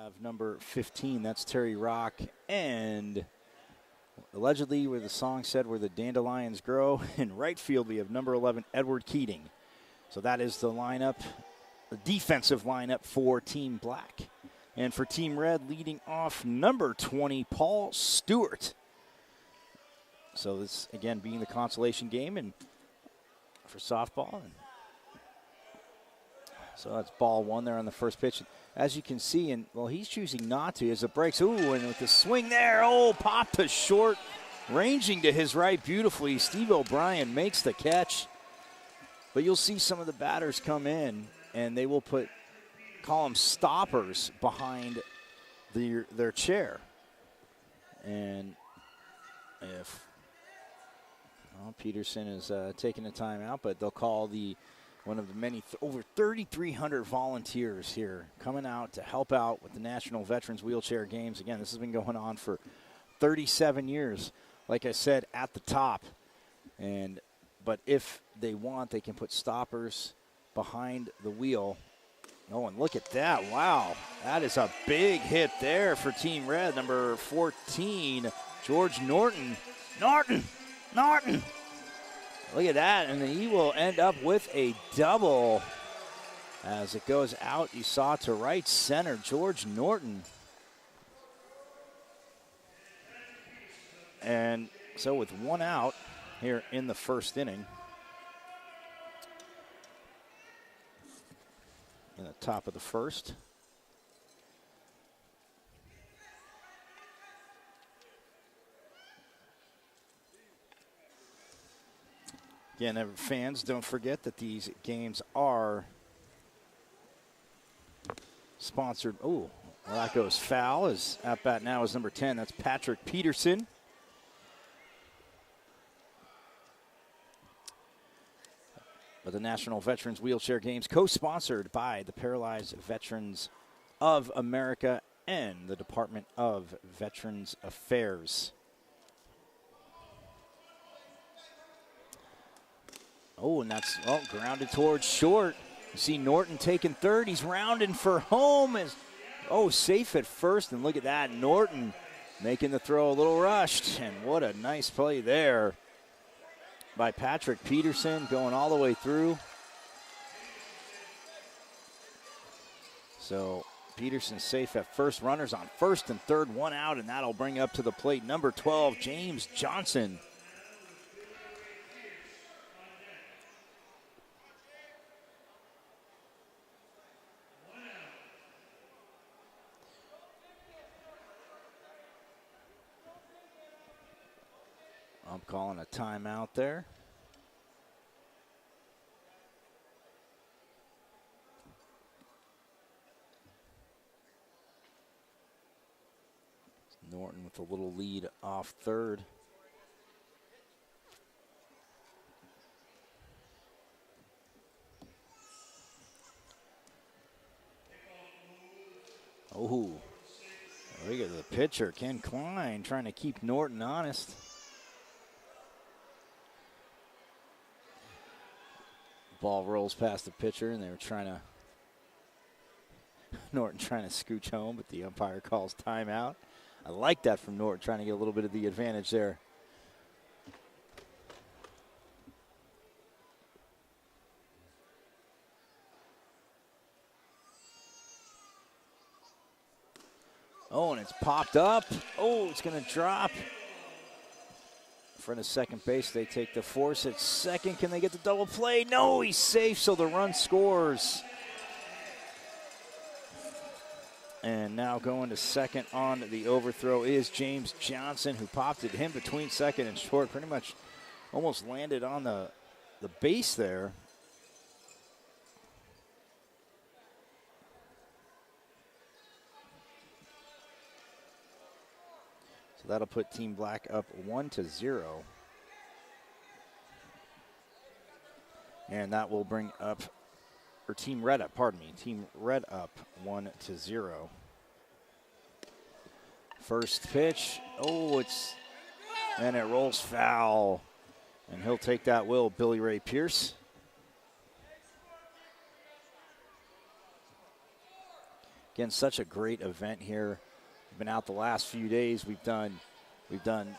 have number 15. That's Terry Rock. And allegedly, where the song said, where the dandelions grow. In right field, we have number 11, Edward Keating. So that is the lineup, the defensive lineup for Team Black. And for Team Red, leading off, number 20, Paul Stewart. So this, again, being the consolation game and for softball. And so that's ball one there on the first pitch. As you can see, and well, he's choosing not to as it breaks. Ooh, and with the swing there, popped to short, ranging to his right beautifully. Steve O'Brien makes the catch. But you'll see some of the batters come in, and they will call them stoppers behind their chair. And if Peterson is taking a timeout, but they'll call one of the many, over 3,300 volunteers here coming out to help out with the National Veterans Wheelchair Games. Again, this has been going on for 37 years, like I said, at the top. But if they want, they can put stoppers behind the wheel. Oh, and look at that. Wow. That is a big hit there for Team Red. Number 14, George Norton. Norton! Look at that, and he will end up with a double as it goes out. You saw to right center, George Norton. And so with one out here in the first inning, in the top of the first. Again, fans, don't forget that these games are sponsored. Oh, well, that goes foul. As at bat now is number 10. That's Patrick Peterson. But the National Veterans Wheelchair Games, co-sponsored by the Paralyzed Veterans of America and the Department of Veterans Affairs. Oh, and that's grounded towards short. You see Norton taking third. He's rounding for home. Safe at first. And look at that. Norton making the throw a little rushed. And what a nice play there by Patrick Peterson, going all the way through. So Peterson safe at first. Runners on first and third, one out, and that'll bring up to the plate number 12, James Johnson. I'm calling a timeout there. Norton with a little lead off third. Oh, look at the pitcher, Ken Klein, trying to keep Norton honest. Ball rolls past the pitcher, and they were Norton trying to scooch home, but the umpire calls timeout. I like that from Norton, trying to get a little bit of the advantage there. Oh, and it's popped up. Oh, it's going to drop. In front of second base, they take the force at second. Can they get the double play? No, he's safe, so the run scores. And now going to second on the overthrow is James Johnson, who popped it him between second and short. Pretty much almost landed on the base there. So that'll put Team Black up 1-0. And that will bring up, or Team Red up, pardon me. Team Red up 1-0. First pitch. Oh, and it rolls foul. And he'll take that will, Billy Ray Pierce. Again, such a great event here. We've been out the last few days. We've done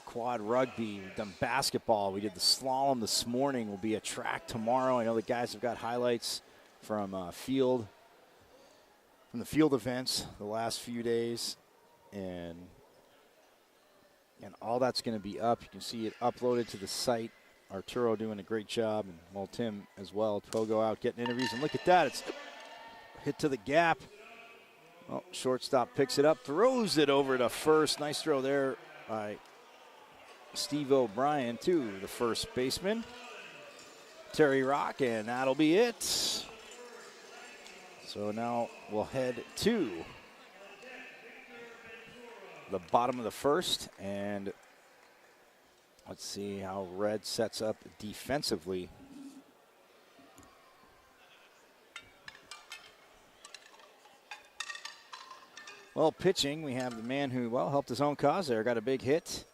quad rugby. We've done basketball. We did the slalom this morning. We'll be a track tomorrow. I know the guys have got highlights from the field events the last few days, and all that's going to be up. You can see it uploaded to the site. Arturo doing a great job, and well, Tim as well. Pogo out getting interviews, and look at that. It's hit to the gap. Well, shortstop picks it up, throws it over to first. Nice throw there by Steve O'Brien to the first baseman, Terry Rock, and that'll be it. So now we'll head to the bottom of the first, and let's see how Red sets up defensively. Well, pitching, we have the man who, well, helped his own cause there, got a big hit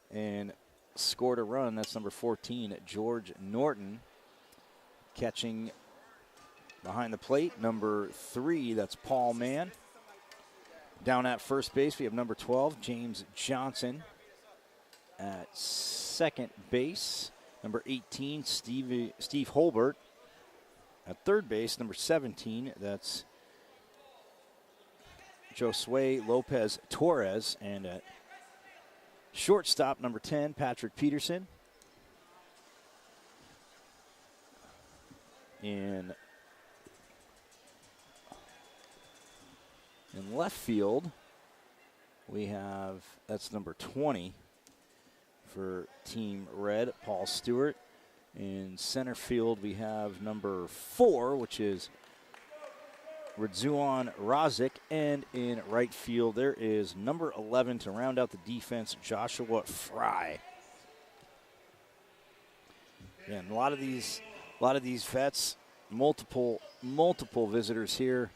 and scored a run. That's number 14, George Norton. Catching behind the plate, number 3, that's Paul Mann. Down at first base, we have number 12, James Johnson. At second base, number 18, Steve Holbert. At third base, number 17, that's Josue Lopez Torres. And at shortstop, number 10, Patrick Peterson. In left field, we have, that's number 20 for Team Red, Paul Stewart. In center field, we have number 4, which is Radzuan Razik. And in right field, there is number 11 to round out the defense, Joshua Fry. And a lot of these vets, multiple visitors here.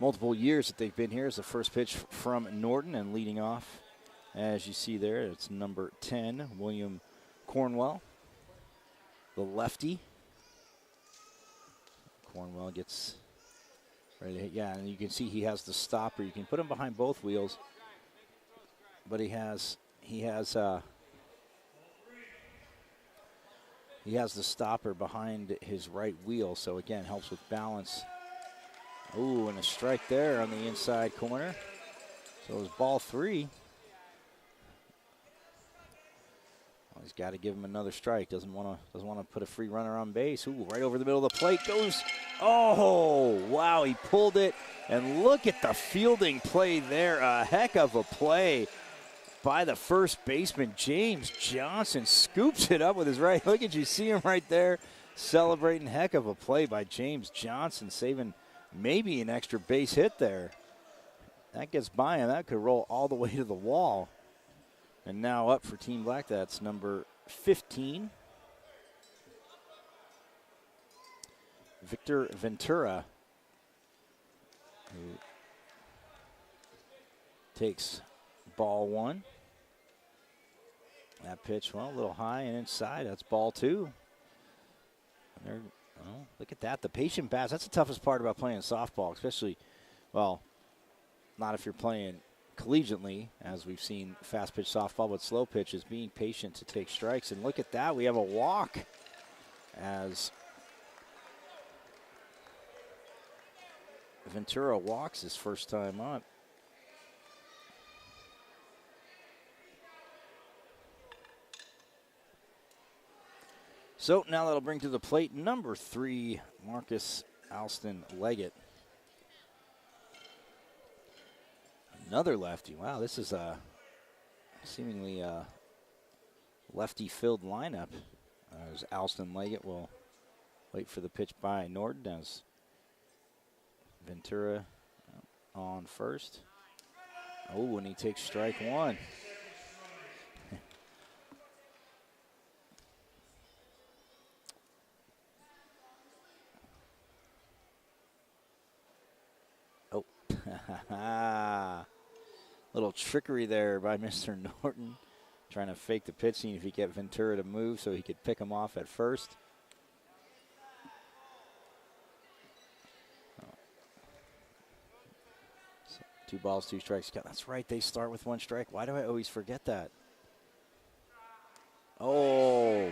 Multiple years that they've been here. Is the first pitch from Norton, and leading off, as you see there, it's number 10, William Cornwell, the lefty. Cornwell gets ready to hit. Yeah, and you can see he has the stopper. You can put him behind both wheels, but he has the stopper behind his right wheel, so again, helps with balance. Ooh, and a strike there on the inside corner. So it was ball 3. Well, he's got to give him another strike. Doesn't want to put a free runner on base. Ooh, right over the middle of the plate goes. Oh, wow, he pulled it. And look at the fielding play there. A heck of a play by the first baseman, James Johnson. Scoops it up with his right. Look at you, see him right there celebrating. Heck of a play by James Johnson, saving maybe an extra base hit there. That gets by him. That could roll all the way to the wall. And now up for Team Black, that's number 15, Victor Ventura, who takes ball 1. That pitch, well, a little high and inside. That's ball 2. And oh, look at that. The patient bats. That's the toughest part about playing softball, especially, well, not if you're playing collegiately, as we've seen fast pitch softball, but slow pitch is being patient to take strikes. And look at that. We have a walk as Ventura walks his first time up. So now that'll bring to the plate number 3, Marcus Alston Leggett. Another lefty. Wow, this is a seemingly lefty-filled lineup. As Alston Leggett will wait for the pitch by Norton as Ventura on first. Oh, and he takes strike 1. Little trickery there by Mr. Norton, trying to fake the pitch, seeing if he could get Ventura to move so he could pick him off at first. So 2 balls, 2 strikes. That's right, they start with 1 strike. Why do I always forget that? Oh,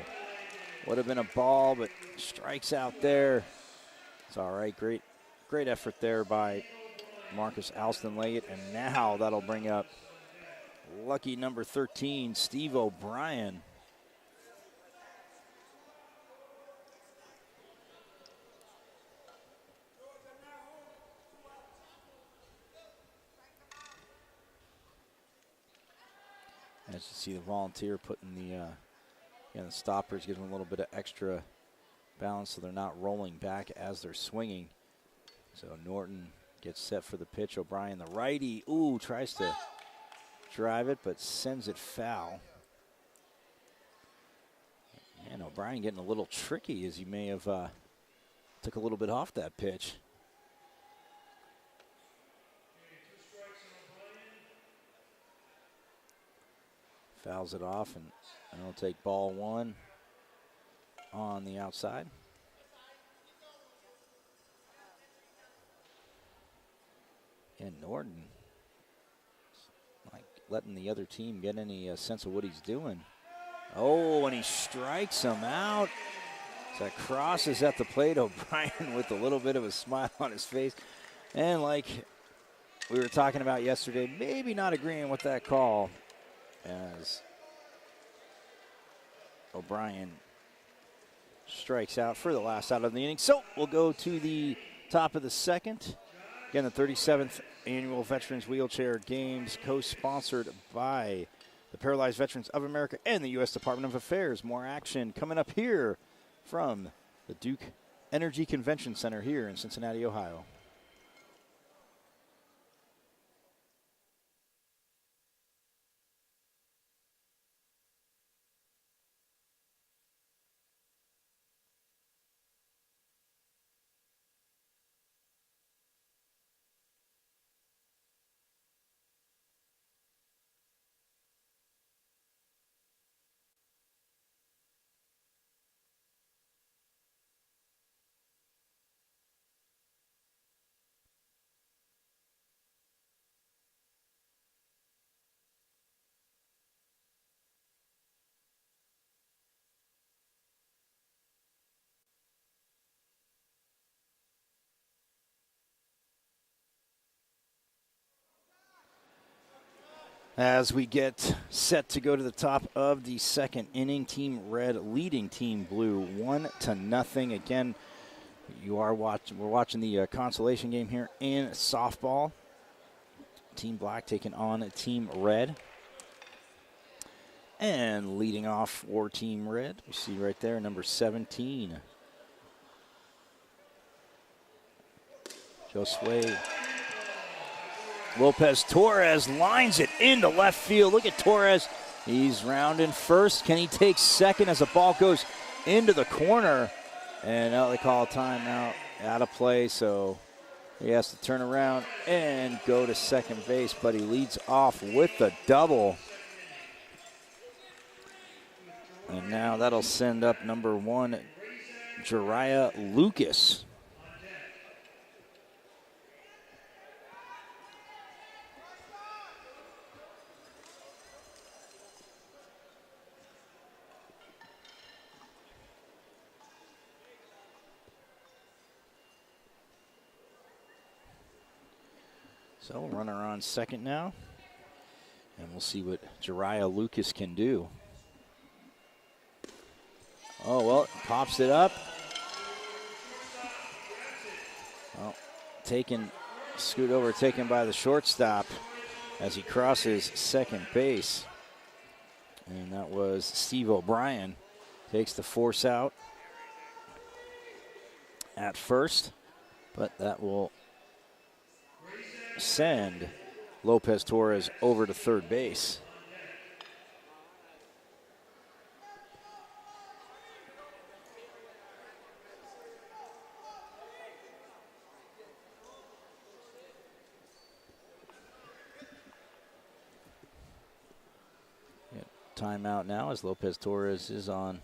would have been a ball, but strikes out there. It's all right. Great effort there by Marcus Alston-Leggett. And now that'll bring up lucky number 13, Steve O'Brien. As you see, the Volunteer putting the stoppers, gives them a little bit of extra balance so they're not rolling back as they're swinging. So Norton gets set for the pitch. O'Brien, the righty, tries to drive it, but sends it foul. And O'Brien getting a little tricky, as he may have took a little bit off that pitch. Fouls it off, and it'll take ball 1 on the outside. And Norton, like letting the other team get any sense of what he's doing. Oh, and he strikes him out. So that crosses at the plate. O'Brien with a little bit of a smile on his face. And like we were talking about yesterday, maybe not agreeing with that call, as O'Brien strikes out for the last out of the inning. So we'll go to the top of the second. Again, the 37th Annual Veterans Wheelchair Games, co-sponsored by the Paralyzed Veterans of America and the U.S. Department of Affairs. More action coming up here from the Duke Energy Convention Center here in Cincinnati, Ohio. As we get set to go to the top of the second inning, Team Red leading Team Blue 1-0. Again, we're watching the consolation game here in softball. Team Black taking on Team Red. And leading off for Team Red, we see right there, number 17. Josue Lopez Torres lines it into left field. Look at Torres. He's rounding first. Can he take second as the ball goes into the corner? And now they call a timeout, out of play, so he has to turn around and go to second base, but he leads off with the double. And now that'll send up number 1, Jariah Lucas. So runner on second now, and we'll see what Jariah Lucas can do. Oh, well, pops it up. Well, taken by the shortstop as he crosses second base. And that was Steve O'Brien. Takes the force out at first, but that will send Lopez Torres over to third base. Timeout now as Lopez Torres is on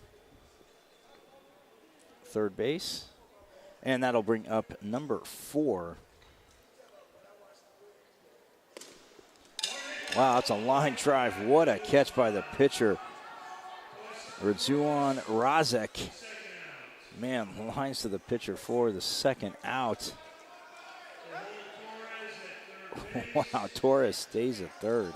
third base. And that'll bring up number 4, Wow, that's a line drive. What a catch by the pitcher, Radzuan Razek. Man, lines to the pitcher for the second out. Wow, Torres stays at third.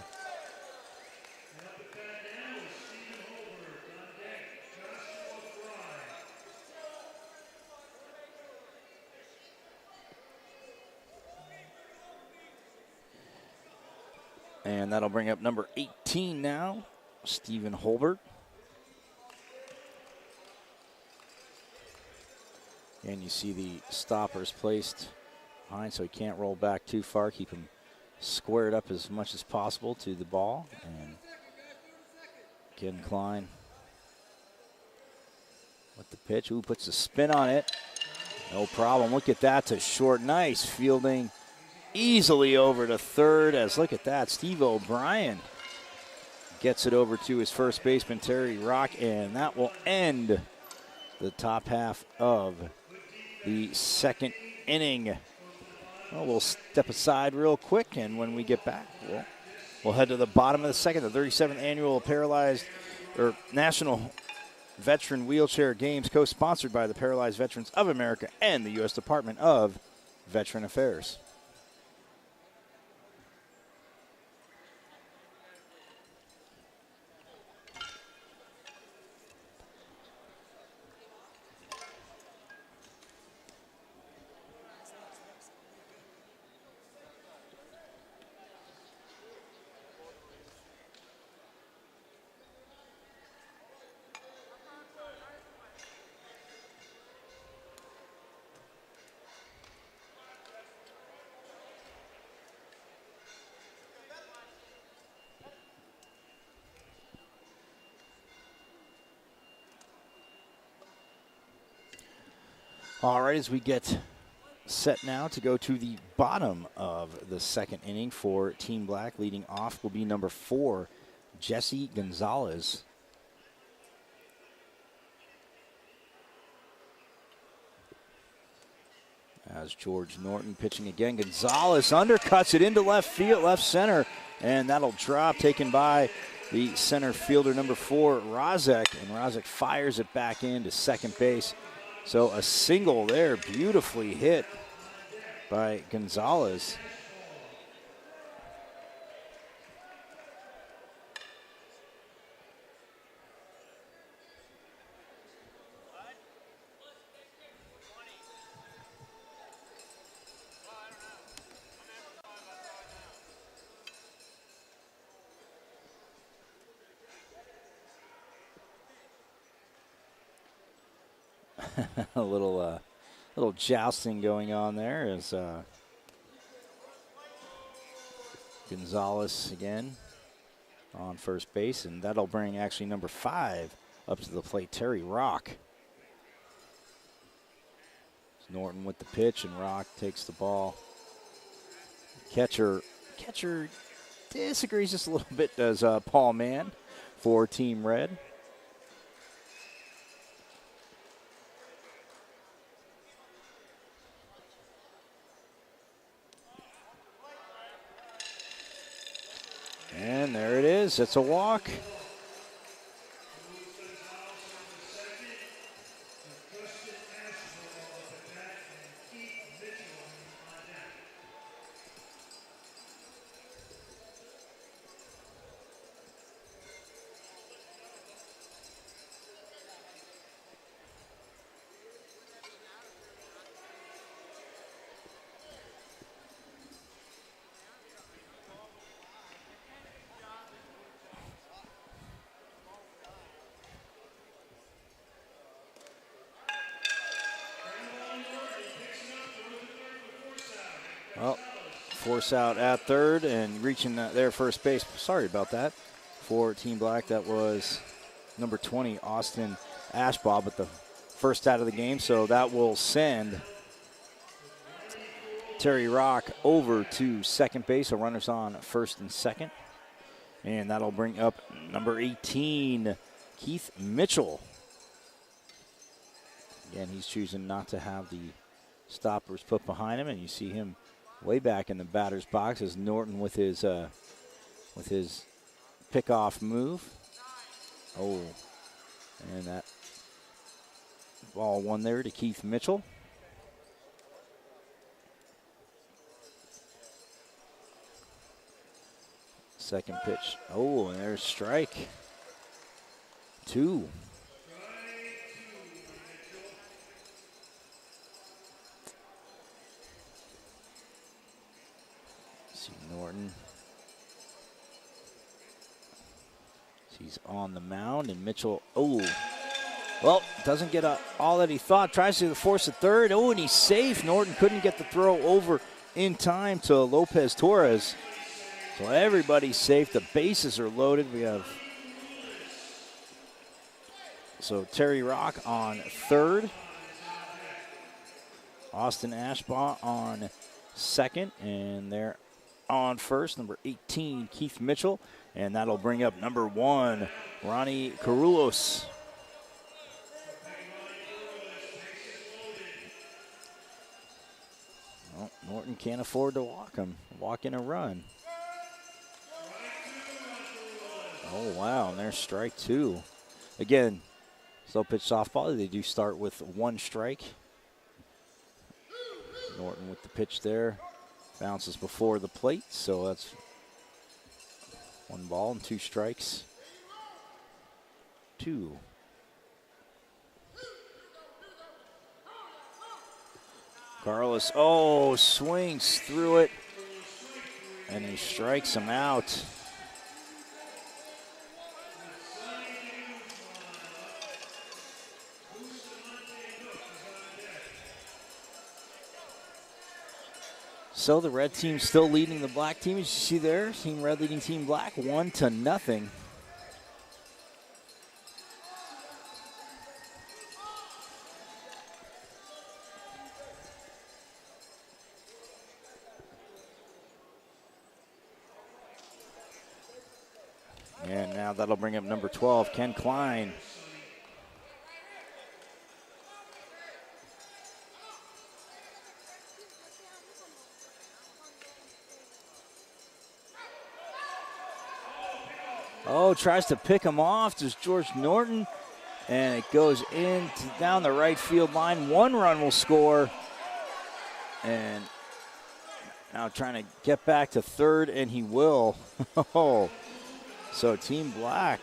And that'll bring up number 18 now, Stephen Holbert. And you see the stoppers placed behind so he can't roll back too far. Keep him squared up as much as possible to the ball. And Ken Klein with the pitch. Ooh, puts a spin on it. No problem. Look at that to short. Nice fielding. Easily over to third as, look at that, Steve O'Brien gets it over to his first baseman, Terry Rock, and that will end the top half of the second inning. Well, we'll step aside real quick, and when we get back, we'll head to the bottom of the second, the 37th annual National Veteran Wheelchair Games, co-sponsored by the Paralyzed Veterans of America and the U.S. Department of Veteran Affairs. All right, as we get set now to go to the bottom of the second inning for Team Black, leading off will be number 4, Jesse Gonzalez. As George Norton pitching again, Gonzalez undercuts it into left field, left center, and that'll drop, taken by the center fielder, number 4, Razek, and Razek fires it back into second base. So a single there, beautifully hit by Gonzalez. A little jousting going on there as Gonzalez again on first base, and that'll bring actually number 5 up to the plate, Terry Rock. It's Norton with the pitch, and Rock takes the ball. Catcher disagrees just a little bit, does Paul Mann for Team Red. And there it is. It's a walk. Well, force out at third and reaching their first base. Sorry about that. For Team Black, that was number 20, Austin Ashbaugh, but the first out of the game. So that will send Terry Rock over to second base. So runners on first and second. And that'll bring up number 18, Keith Mitchell. Again, he's choosing not to have the stoppers put behind him, and you see him way back in the batter's box as Norton with his with his pickoff move. Oh, and that ball one there to Keith Mitchell. Second pitch. Oh, and there's strike. 2. See Norton. He's on the mound, and Mitchell, oh, well, doesn't get all that he thought. Tries to force a third. Oh, and he's safe. Norton couldn't get the throw over in time to Lopez Torres. So everybody's safe. The bases are loaded. We have Terry Rock on third. Austin Ashbaugh on second. And they're on first, number 18, Keith Mitchell. And that'll bring up number 1, Ronnie Carulos. Well, Norton can't afford to walk in a run. Oh, wow, and there's strike 2. Again, slow pitch softball, they do start with 1 strike. Norton with the pitch there. Bounces before the plate, so that's 1 ball and 2 strikes. 2. Carlos, oh, swings through it, and he strikes him out. So the red team still leading the black team. As you see there, Team Red leading Team Black 1-0. And now that'll bring up number 12, Ken Klein. Oh, tries to pick him off. Just George Norton. And it goes down the right field line. 1 run will score. And now trying to get back to third, and he will. So Team Black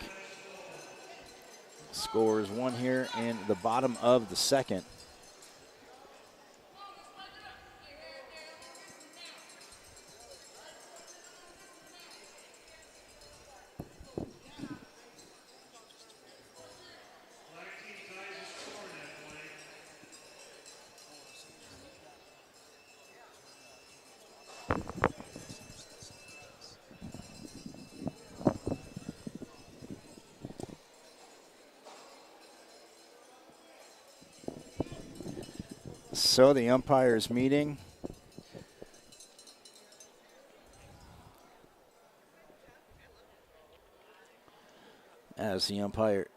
scores 1 here in the bottom of the second. So the umpires meeting. As the umpire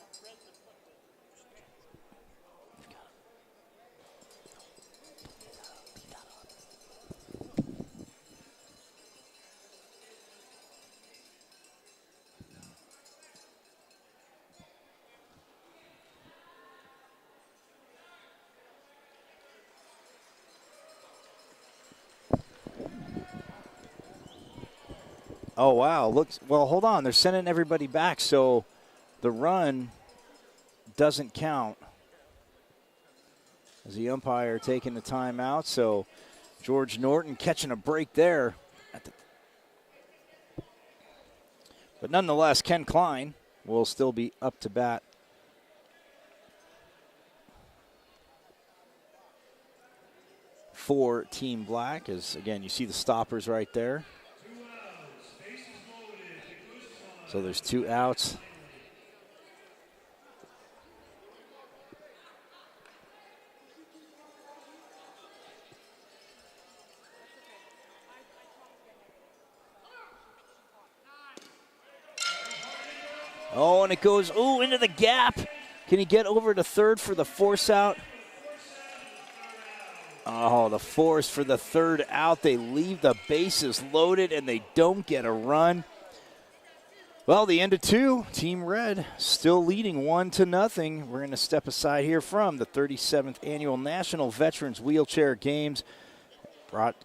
Oh, wow. Looks, well, hold on. They're sending everybody back, so the run doesn't count. As the umpire taking the timeout, so George Norton catching a break there. But nonetheless, Ken Klein will still be up to bat. For Team Black, as again, you see the stoppers right there. So there's 2 outs. Oh, and it goes, into the gap. Can he get over to third for the force out? Oh, the force for the third out. They leave the bases loaded, and they don't get a run. Well, the end of 2, Team Red still leading 1-0. We're going to step aside here from the 37th Annual National Veterans Wheelchair Games,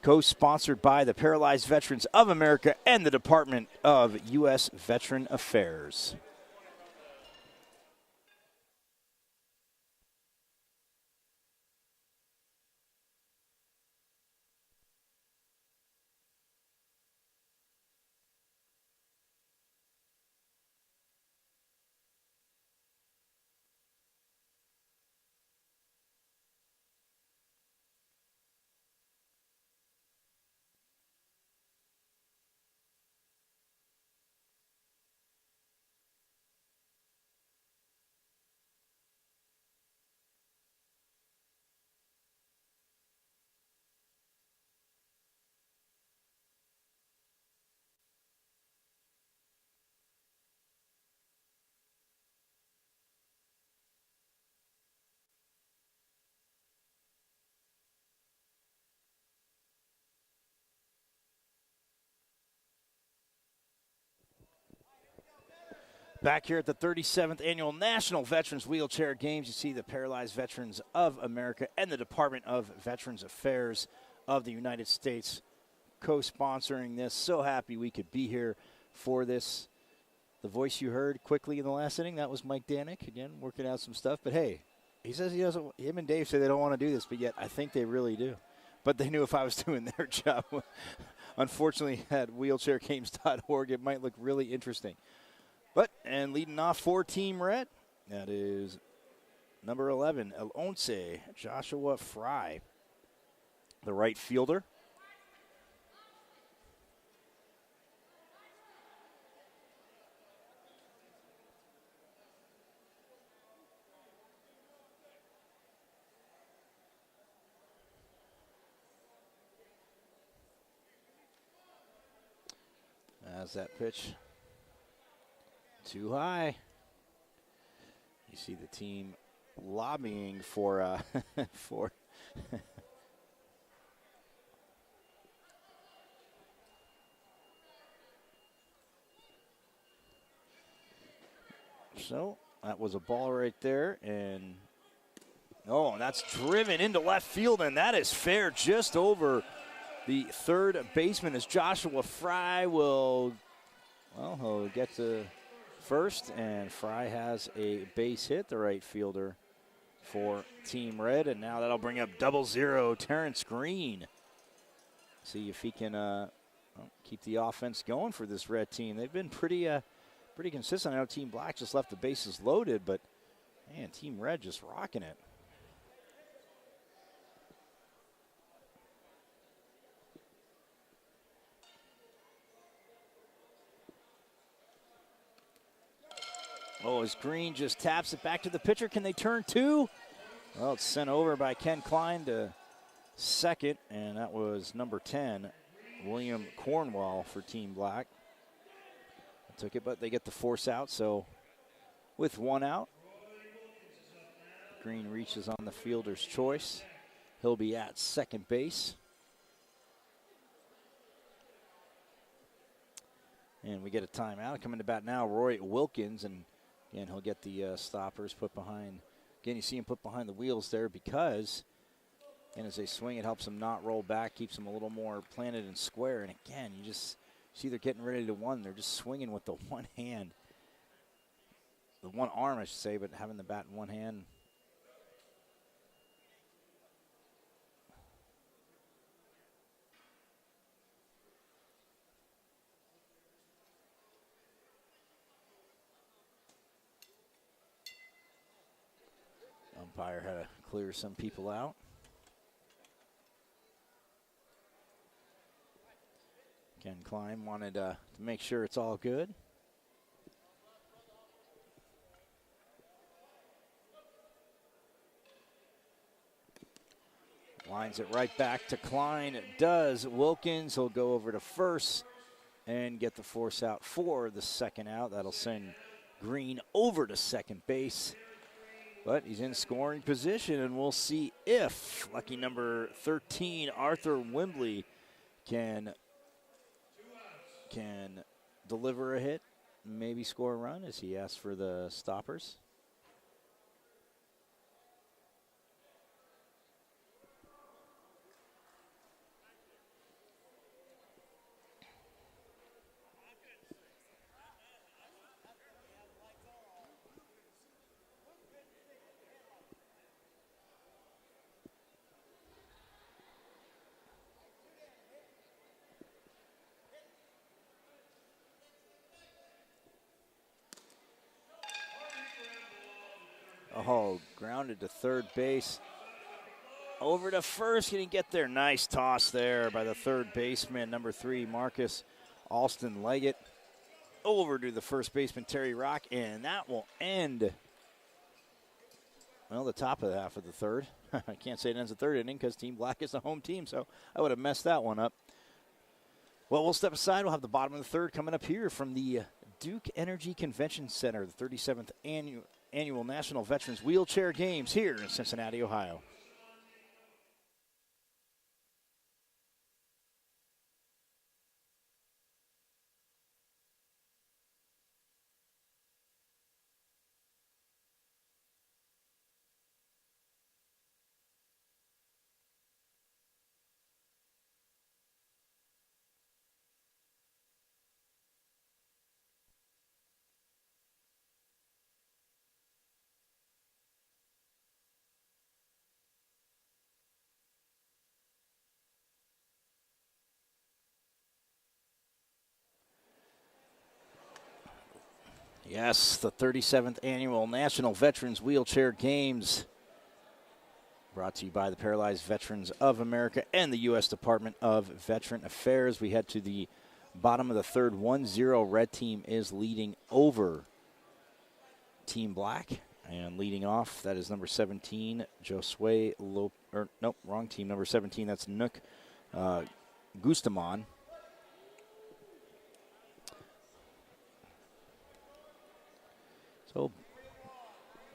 co-sponsored by the Paralyzed Veterans of America and the Department of U.S. Veteran Affairs. Back here at the 37th Annual National Veterans Wheelchair Games, you see the Paralyzed Veterans of America and the Department of Veterans Affairs of the United States co-sponsoring this. So happy we could be here for this. The voice you heard quickly in the last inning, that was Mike Danek, again, working out some stuff. But, hey, he says he doesn't – him and Dave say they don't want to do this, but yet I think they really do. But they knew if I was doing their job, unfortunately at wheelchairgames.org, it might look really interesting. But, and leading off for Team Red, that is number 11, El Once, Joshua Fry, the right fielder. As that pitch. Too high. You see the team lobbying for for so that was a ball right there, and that's driven into left field, and that is fair just over the third baseman as Joshua Fry will, well, he'll get to first, and Fry has a base hit, the right fielder for Team Red, and now that'll bring up 0-0 Terrence Green. See if he can keep the offense going for this Red team. They've been pretty consistent. I know Team Black just left the bases loaded, but man, Team Red just rocking it. Oh, as Green just taps it back to the pitcher. Can they turn 2? Well, it's sent over by Ken Klein to second, and that was number 10, William Cornwall for Team Black. Took it, but they get the force out, so with 1 out, Green reaches on the fielder's choice. He'll be at second base. And we get a timeout. Coming to bat now, Roy Wilkins, and again, he'll get the stoppers put behind. Again, you see him put behind the wheels there because, and as they swing, it helps them not roll back, keeps them a little more planted and square. And again, you just see they're getting ready to one. They're just swinging with the one hand, the one arm, I should say, but having the bat in one hand. Umpire had to clear some people out. Ken Klein wanted to make sure it's all good. Lines it right back to Klein. It does. Wilkins will go over to first and get the force out for the second out. That'll send Green over to second base. But he's in scoring position, and we'll see if lucky number 13, Arthur Wembley, can deliver a hit maybe score a run as he asks for the stoppers. Oh, grounded to third base. Over to first, he didn't get there. Nice toss there by the third baseman, number 3, Marcus Alston Leggett. Over to the first baseman, Terry Rock, and that will end, well, the top of the half of the third. I can't say it ends the third inning because Team Black is the home team, so I would have messed that one up. Well, we'll step aside. We'll have the bottom of the third coming up here from the Duke Energy Convention Center, the 37th Annual National Veterans Wheelchair Games here in Cincinnati, Ohio. Yes, the 37th Annual National Veterans Wheelchair Games, brought to you by the Paralyzed Veterans of America and the U.S. Department of Veteran Affairs. We head to the bottom of the third. 1-0, red team is leading over Team Black. And leading off, that is number 17, Josue nope, wrong team, number 17, that's Nook Gustamon. So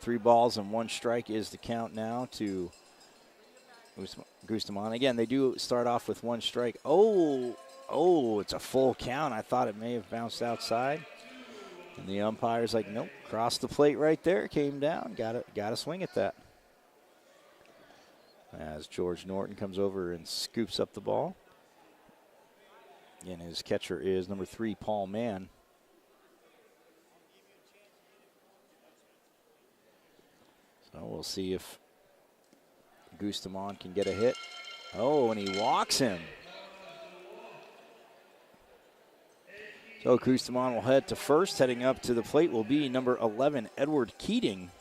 3 balls and 1 strike is the count now to Gustamon. Again, they do start off with 1 strike. Oh, it's a full count. I thought it may have bounced outside. And the umpire's like, nope, crossed the plate right there, came down, got to swing at that. As George Norton comes over and scoops up the ball. Again, his catcher is number 3, Paul Mann. So we'll see if Gustamon can get a hit. Oh, and he walks him. So Gustamon will head to first. Heading up to the plate will be number 11, Edward Keating.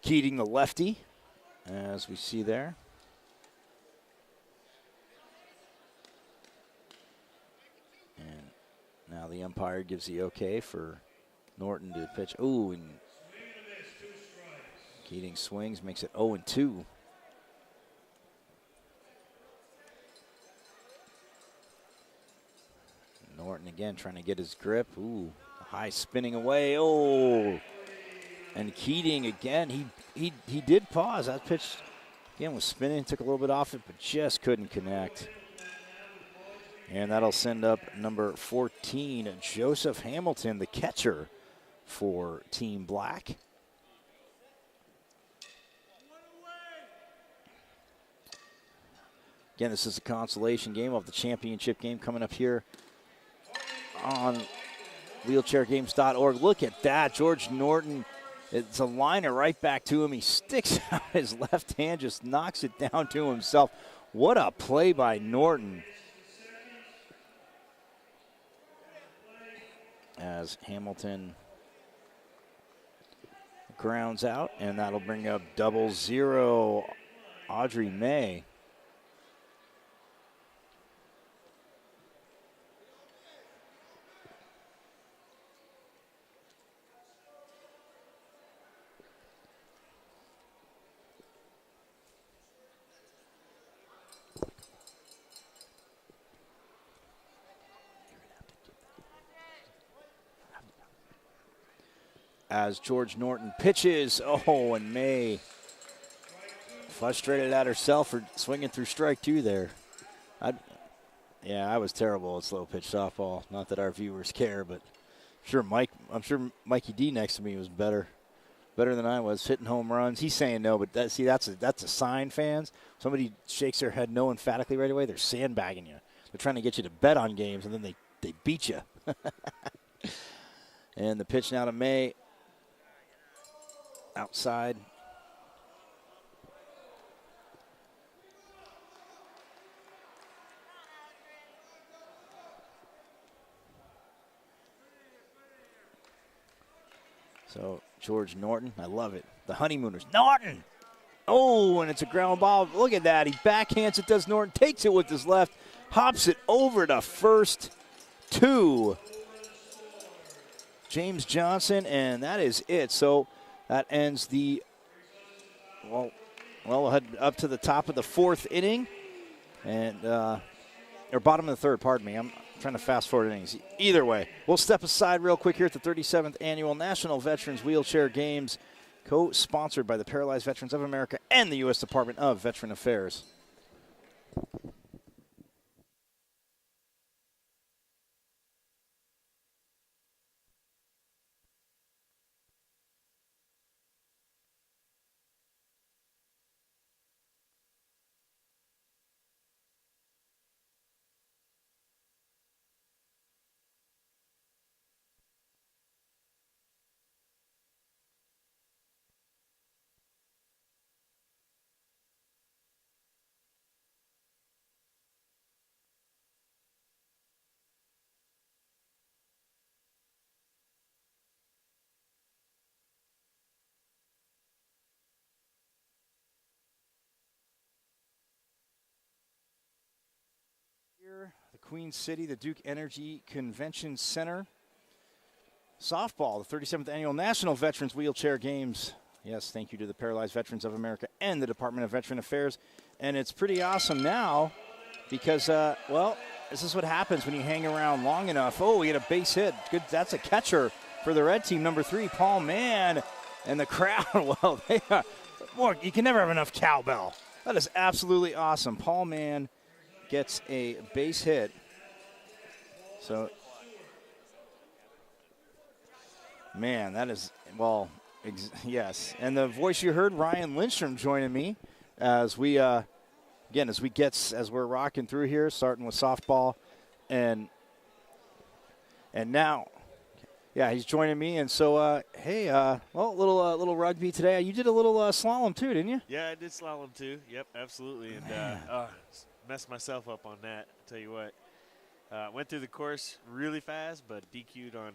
Keating, the lefty, as we see there. Now the umpire gives the okay for Norton to pitch. Ooh, and Keating swings, makes it 0-2. Norton again trying to get his grip. Ooh, high spinning away. Oh, and Keating again, he did pause. That pitch again was spinning, took a little bit off it, but just couldn't connect. And that'll send up number 14, Joseph Hamilton, the catcher for Team Black. Again, this is a consolation game of the championship game coming up here on wheelchairgames.org. Look at that. George Norton, it's a liner right back to him. He sticks out his left hand, just knocks it down to himself. What a play by Norton. As Hamilton grounds out, and that'll bring up 0-0, Audrey May. As George Norton pitches, oh, and May frustrated at herself for swinging through strike 2 there. I was terrible at slow pitch softball. Not that our viewers care, but I'm sure Mikey D next to me was better than I was, hitting home runs. He's saying no, but that's a sign, fans. Somebody shakes their head no emphatically right away, they're sandbagging you. They're trying to get you to bet on games, and then they beat you. And the pitch now to May. Outside. So George Norton, I love it. The Honeymooners. Norton! Oh, and it's a ground ball. Look at that. He backhands it, does Norton. Takes it with his left. Hops it over to first. 2. James Johnson, and that is it. So that ends we'll head up to the top of the 4th inning. And, or bottom of the 3rd, pardon me. I'm trying to fast forward innings. Either way, we'll step aside real quick here at the 37th Annual National Veterans Wheelchair Games, co-sponsored by the Paralyzed Veterans of America and the U.S. Department of Veteran Affairs. The Queen City, the Duke Energy Convention Center. Softball, the 37th Annual National Veterans Wheelchair Games. Yes, thank you to the Paralyzed Veterans of America and the Department of Veteran Affairs. And it's pretty awesome now because, this is what happens when you hang around long enough. Oh, we get a base hit. Good. That's a catcher for the red team, number 3, Paul Mann. And the crowd, well, they are, boy, you can never have enough cowbell. That is absolutely awesome. Paul Mann gets a base hit. So, man, that is, yes. And the voice you heard, Ryan Lindstrom, joining me as we, as we're rocking through here, starting with softball, and now, he's joining me. And so, a little rugby today. You did a little slalom too, didn't you? Yeah, I did slalom too. Yep, absolutely. And messed myself up on that. I'll tell you what. Went through the course really fast, but DQ'd on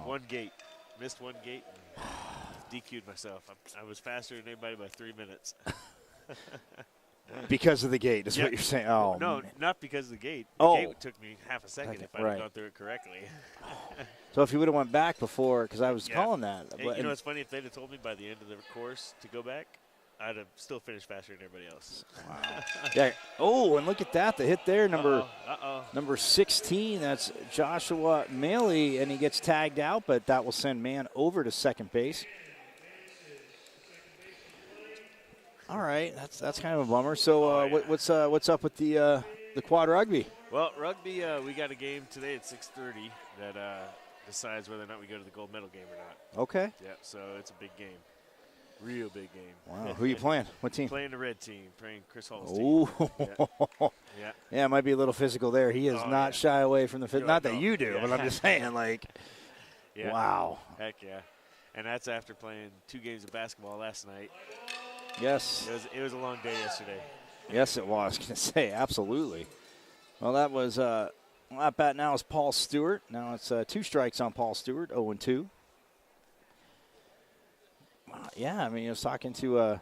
one gate. Missed one gate and DQ'd myself. I was faster than anybody by 3 minutes. Because of the gate, is what you're saying. Oh, no, man. not because of the gate. The gate took me half a second if I'd gone through it correctly. So if you would have went back before, because I was calling that. Hey, you know, it's funny, if they'd have told me by the end of the course to go back, I'd have still finished faster than everybody else. Wow. Yeah. Oh, and look at that. The hit there, number 16. That's Joshua Maley, and he gets tagged out, but that will send Mann over to second base. All right, that's kind of a bummer. So what's up with the quad rugby? Well, rugby, we got a game today at 6:30 that decides whether or not we go to the gold medal game or not. Okay. Yeah, so it's a big game. Real big game. Wow. Who are you playing? What team? Playing the red team. Playing Chris Hall's team. Yeah, it might be a little physical there. He is not shy away from the not that you do, but I'm just saying, wow. Heck yeah. And that's after playing 2 games of basketball last night. Yes. It was a long day yesterday. Yes, it was. I was going to say, absolutely. Well, that was at bat now is Paul Stewart. Now it's 2 strikes on Paul Stewart, 0-2. Yeah, I mean, I was talking to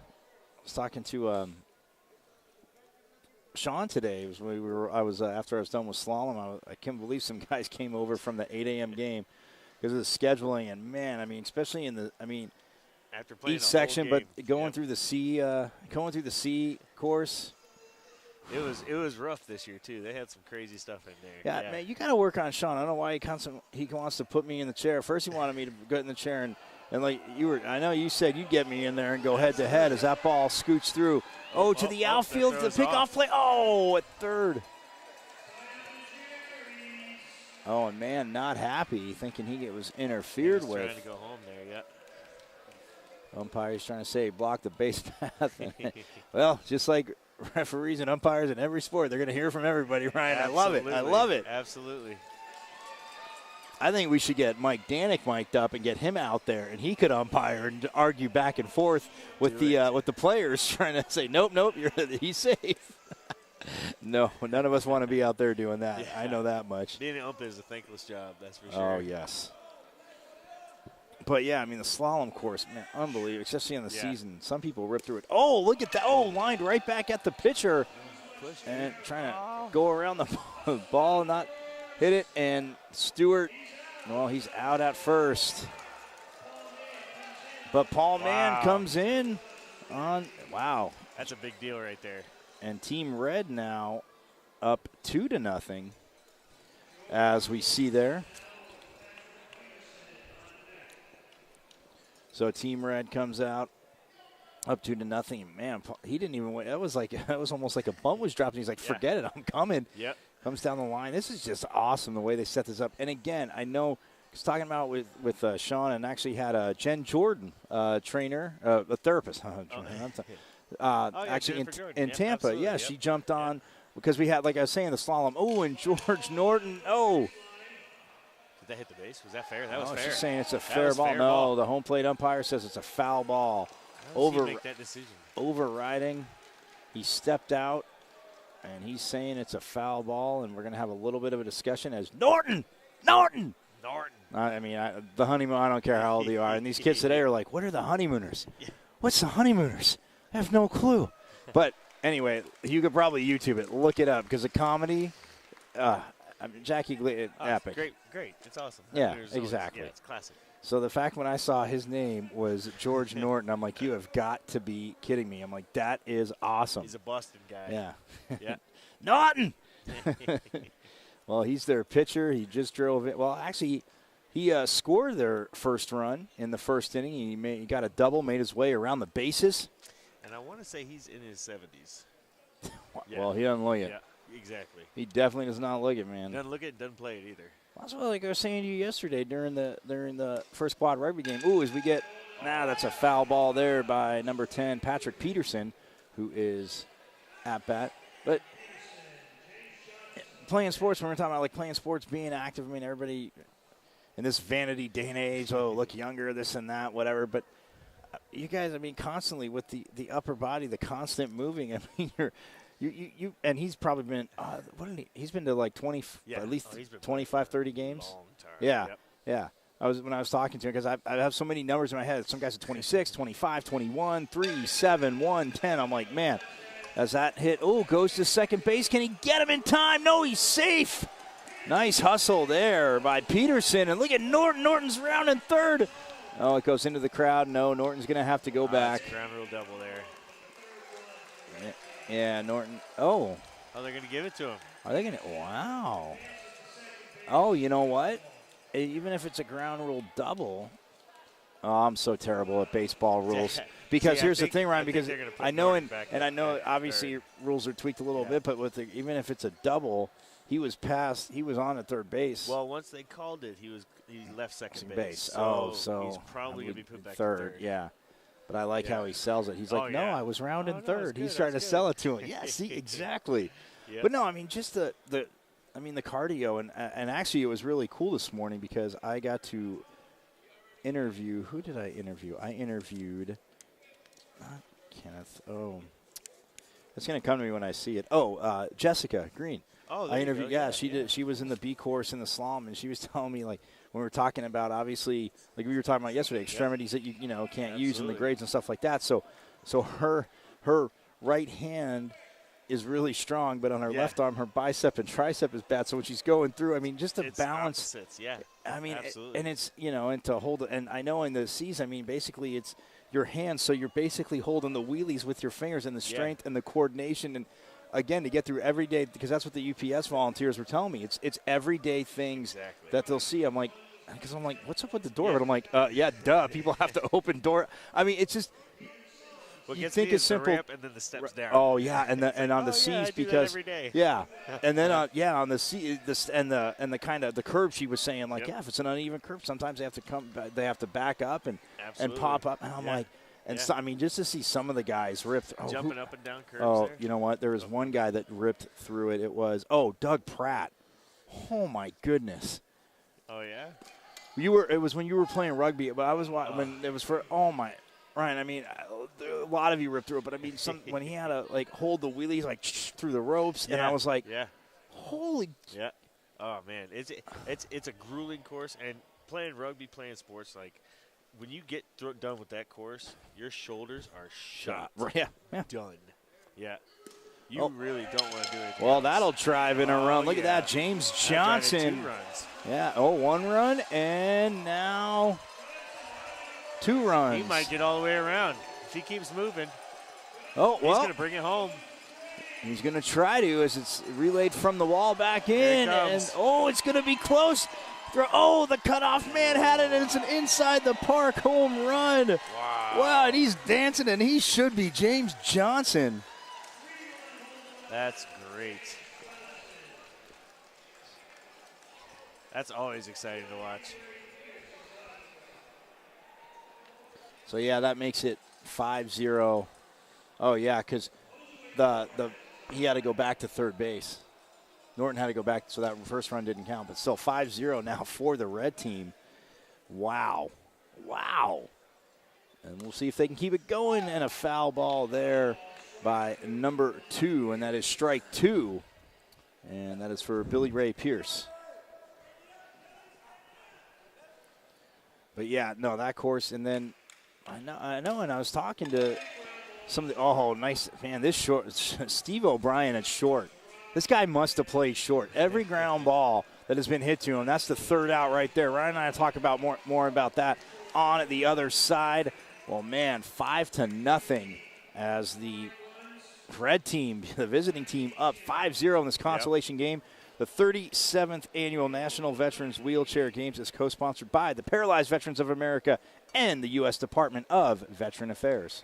Sean today. After I was done with slalom. I can't believe some guys came over from the 8 a.m. game because of the scheduling. And man, I mean, especially after playing each section, game, but going through the C course. It was rough this year too. They had some crazy stuff in there. Yeah, man, you got to work on Sean. I don't know why he wants to put me in the chair. First, he wanted me to get in the chair and And like I know you said you'd get me in there and go head to head as that ball scoots through. Oh, to the outfield, the pickoff play. Oh, at third. Oh, and man, not happy, thinking he was interfered with. Trying to go home there, yeah. Umpire's trying to say block the base path. Well, just like referees and umpires in every sport, they're going to hear from everybody, Ryan. Absolutely. I love it. Absolutely. I think we should get Mike Danik mic'd up and get him out there, and he could umpire and argue back and forth with the players, trying to say, nope, he's safe. No, none of us want to be out there doing that. Yeah. I know that much. Being an umpire is a thankless job, that's for sure. Oh, yes. But, yeah, I mean, the slalom course, man, unbelievable, especially in the season. Some people rip through it. Oh, look at that. Oh, lined right back at the pitcher. And trying to go around the ball, not hit it. And Stewart, well, he's out at first. But Paul Mann comes in on, wow. That's a big deal right there. And Team Red now up 2-0, as we see there. So Team Red comes out up 2-0. Man, he didn't even wait. That was almost like a bump was dropped. He's like, forget it, I'm coming. Yep. Comes down the line. This is just awesome the way they set this up. And again, I know I was talking about with Sean, and actually had Jen Jordan, trainer, a therapist. Actually in Tampa. Yeah, she jumped on because we had, like I was saying, the slalom. Oh, and George Norton. Oh. Did that hit the base? Was that fair? That was fair. She's saying it's a fair ball. No, the home plate umpire says it's a foul ball. How does he make that decision? Overriding. He stepped out, and he's saying it's a foul ball, and we're going to have a little bit of a discussion as Norton. I mean, the honeymoon, I don't care how old you are. And these kids today are like, what are the honeymooners? What's the honeymooners? I have no clue. But anyway, you could probably YouTube it. Look it up because the comedy, Jackie epic. Great. It's awesome. Yeah, exactly. Yeah, it's classic. So the fact when I saw his name was George Norton, I'm like, you have got to be kidding me. I'm like, that is awesome. He's a Boston guy. Yeah. Yeah. Norton! Well, he's their pitcher. He just drove it. Well, actually, he scored their first run in the first inning. He got a double, made his way around the bases. And I want to say he's in his 70s. Well, he doesn't look it. Yeah, exactly. He definitely does not look it, man. Doesn't look it, doesn't play it either. That's what like I was saying to you yesterday during the first quad rugby game. Ooh, as we get that's a foul ball there by number 10, Patrick Peterson, who is at bat. But playing sports, when we're talking about like playing sports, being active, I mean, everybody in this vanity day and age, look younger, this and that, whatever. But you guys, I mean, constantly with the upper body, the constant moving. I mean, you and he's probably been he's been to like 20 at least 25, 30 games. Long time. Yeah. Yeah. When I was talking to him, because I have so many numbers in my head. Some guys are 26, 25, 21, 3, 7, 1, 10. I'm like, man, as that hit, goes to second base. Can he get him in time? No, he's safe. Nice hustle there by Peterson. And look at Norton. Norton's rounding third. Oh, it goes into the crowd. No, Norton's going to have to go back. That's a ground rule double there. Yeah, Norton. Oh, they're going to give it to him. Are they going to? Wow. Oh, you know what? Even if it's a ground rule double. Oh, I'm so terrible at baseball rules. Because here's the thing, Ryan, because I know, and I know obviously rules are tweaked a little bit, but even if it's a double, he was on at third base. Well, once they called it, he left second base. So he's probably going to be put back third. Yeah. But I like how he sells it. He's like, I was rounding third. He's trying to sell it to him. Yeah, see, exactly. Yep. But no, I mean, just the cardio, and actually it was really cool this morning because I got to interview. Who did I interview? I interviewed not Kenneth. Oh, it's going to come to me when I see it. Oh, Jessica Green. Oh, I interviewed. Yeah, she did. She was in the B course in the slalom, and she was telling me like when we were talking about obviously like we were talking about yesterday, extremities that you can't use in the grades and stuff like that. So her right hand is really strong, but on her left arm, her bicep and tricep is bad. So when she's going through, I mean, just to balance. Opposites, yeah. I mean, absolutely. And it's and to hold it. And I know in the C's, I mean, basically it's your hands, so you're basically holding the wheelies with your fingers and the strength and the coordination and. Again, to get through every day, because that's what the UPS volunteers were telling me. It's everyday things that they'll see. I'm like, because I'm like, what's up with the door? Yeah. But I'm like, yeah, duh. People have to open door. I mean, it's just. What You gets think me it's is simple. the ramp and then the steps down. Oh yeah, and on the oh, C's yeah, I do because that every day. yeah, and then on the C and the kind of the curve she was saying like Yep. yeah, if it's an uneven curve, sometimes they have to back up and pop up, and I'm like, and so, I mean just to see some of the guys ripped jumping up and down curves. Oh, you know what? There was one guy that ripped through it. It was Doug Pratt. Oh my goodness. Oh yeah. It was when you were playing rugby, but I was when it was for Ryan, I mean, a lot of you ripped through it, but I mean, when he had to like hold the wheelies like through the ropes, and I was like, holy. Yeah. Oh man, it's a grueling course, and playing rugby, playing sports, like when you get done with that course, your shoulders are shot. Yeah. Done. Yeah. You really don't want to do anything. Well, else. that'll drive in a run. Look at that, James Johnson. 2 runs. Yeah. Oh, 1 run, and now 2 runs. He might get all the way around if he keeps moving. Oh, well. He's going to bring it home. He's going to try to as it's relayed from the wall back in. And, it's going to be close. The cutoff man had it, and it's an inside the park home run. Wow, and he's dancing, and he should be James Johnson. That's great. That's always exciting to watch. So, yeah, that makes it 5-0. Oh, yeah, because he had to go back to third base. Norton had to go back, so that first run didn't count. But still 5-0 now for the red team. Wow. And we'll see if they can keep it going. And a foul ball there by number 2, and that is strike 2. And that is for Billy Ray Pierce. But, yeah, no, that course. And then I know, and I was talking to some of the, nice, man, this short, Steve O'Brien at short. This guy must have played short. Every ground ball that has been hit to him, that's the third out right there. Ryan and I talk about more about that on the other side. Well, man, 5-0 as the red team, the visiting team, up 5-0 in this consolation game. The 37th Annual National Veterans Wheelchair Games is co-sponsored by the Paralyzed Veterans of America and the U.S. Department of Veteran Affairs.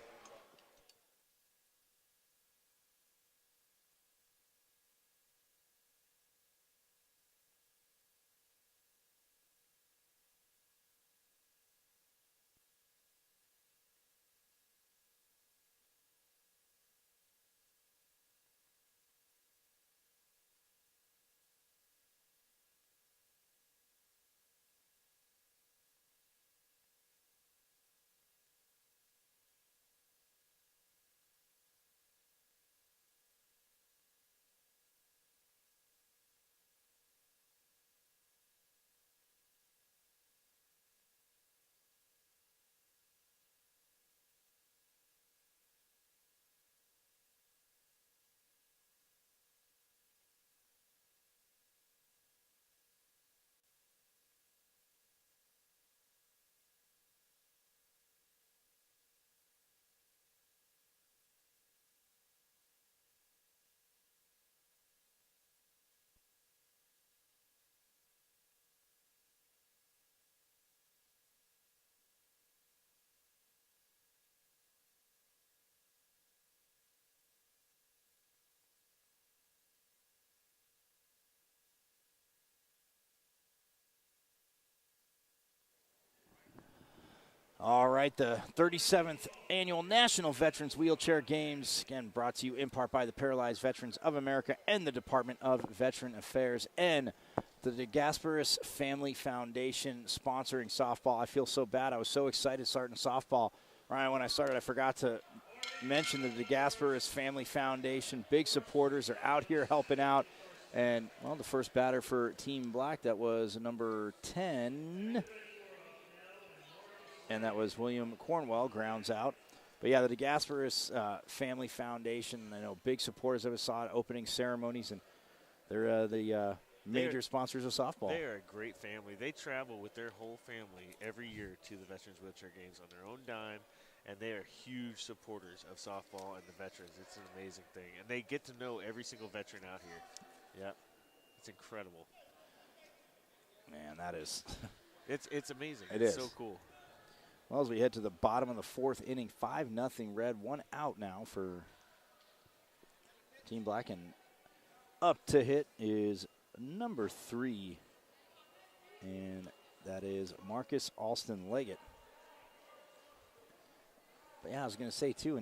All right, the 37th Annual National Veterans Wheelchair Games, again brought to you in part by the Paralyzed Veterans of America and the Department of Veteran Affairs and the DeGasperis Family Foundation sponsoring softball. I feel so bad. I was so excited starting softball. Ryan, when I started, I forgot to mention the DeGasperis Family Foundation. Big supporters are out here helping out. And, well, the first batter for Team Black, that was number 10. And that was William Cornwell, grounds out. But, yeah, the DeGasperis Family Foundation, I know big supporters of us saw at opening ceremonies, and they're the major sponsors of softball. They are a great family. They travel with their whole family every year to the Veterans Wheelchair Games on their own dime, and they are huge supporters of softball and the veterans. It's an amazing thing. And they get to know every single veteran out here. Yep. It's incredible. Man, that is It's amazing. It it's is so cool. Well, as we head to the bottom of the 4th inning, 5-0 Red, 1 out now for Team Black, and up to hit is number 3, and that is Marcus Alston Leggett. But yeah, I was going to say too,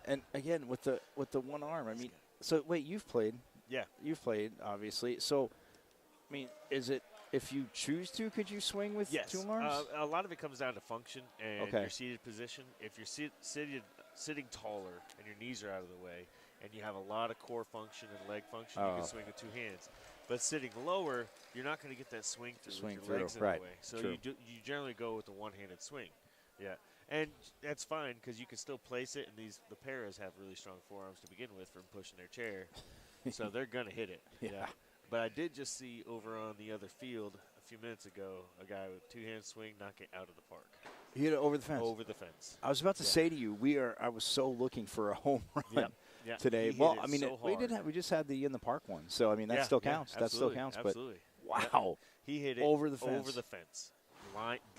and again with the one arm. I mean, so wait, you've played? Yeah, you've played, obviously. So, I mean, is it if you choose to, could you swing with two arms? A lot of it comes down to function and your seated position. If you're sitting taller and your knees are out of the way, and you have a lot of core function and leg function, you can swing with 2 hands. But sitting lower, you're not going to get that swing through with your legs in the way. So you generally go with the one-handed swing. Yeah, and that's fine because you can still place it, and the paras have really strong forearms to begin with from pushing their chair, so they're going to hit it. Yeah. But I did just see over on the other field a few minutes ago a guy with 2-hand swing knock it out of the park. He hit it over the fence. Over the fence. I was about to say to you, I was so looking for a home run today. Well, I mean, so we just had the in the park one, so I mean that still counts. That still counts. Absolutely. But wow, he hit it over the fence. Over the fence.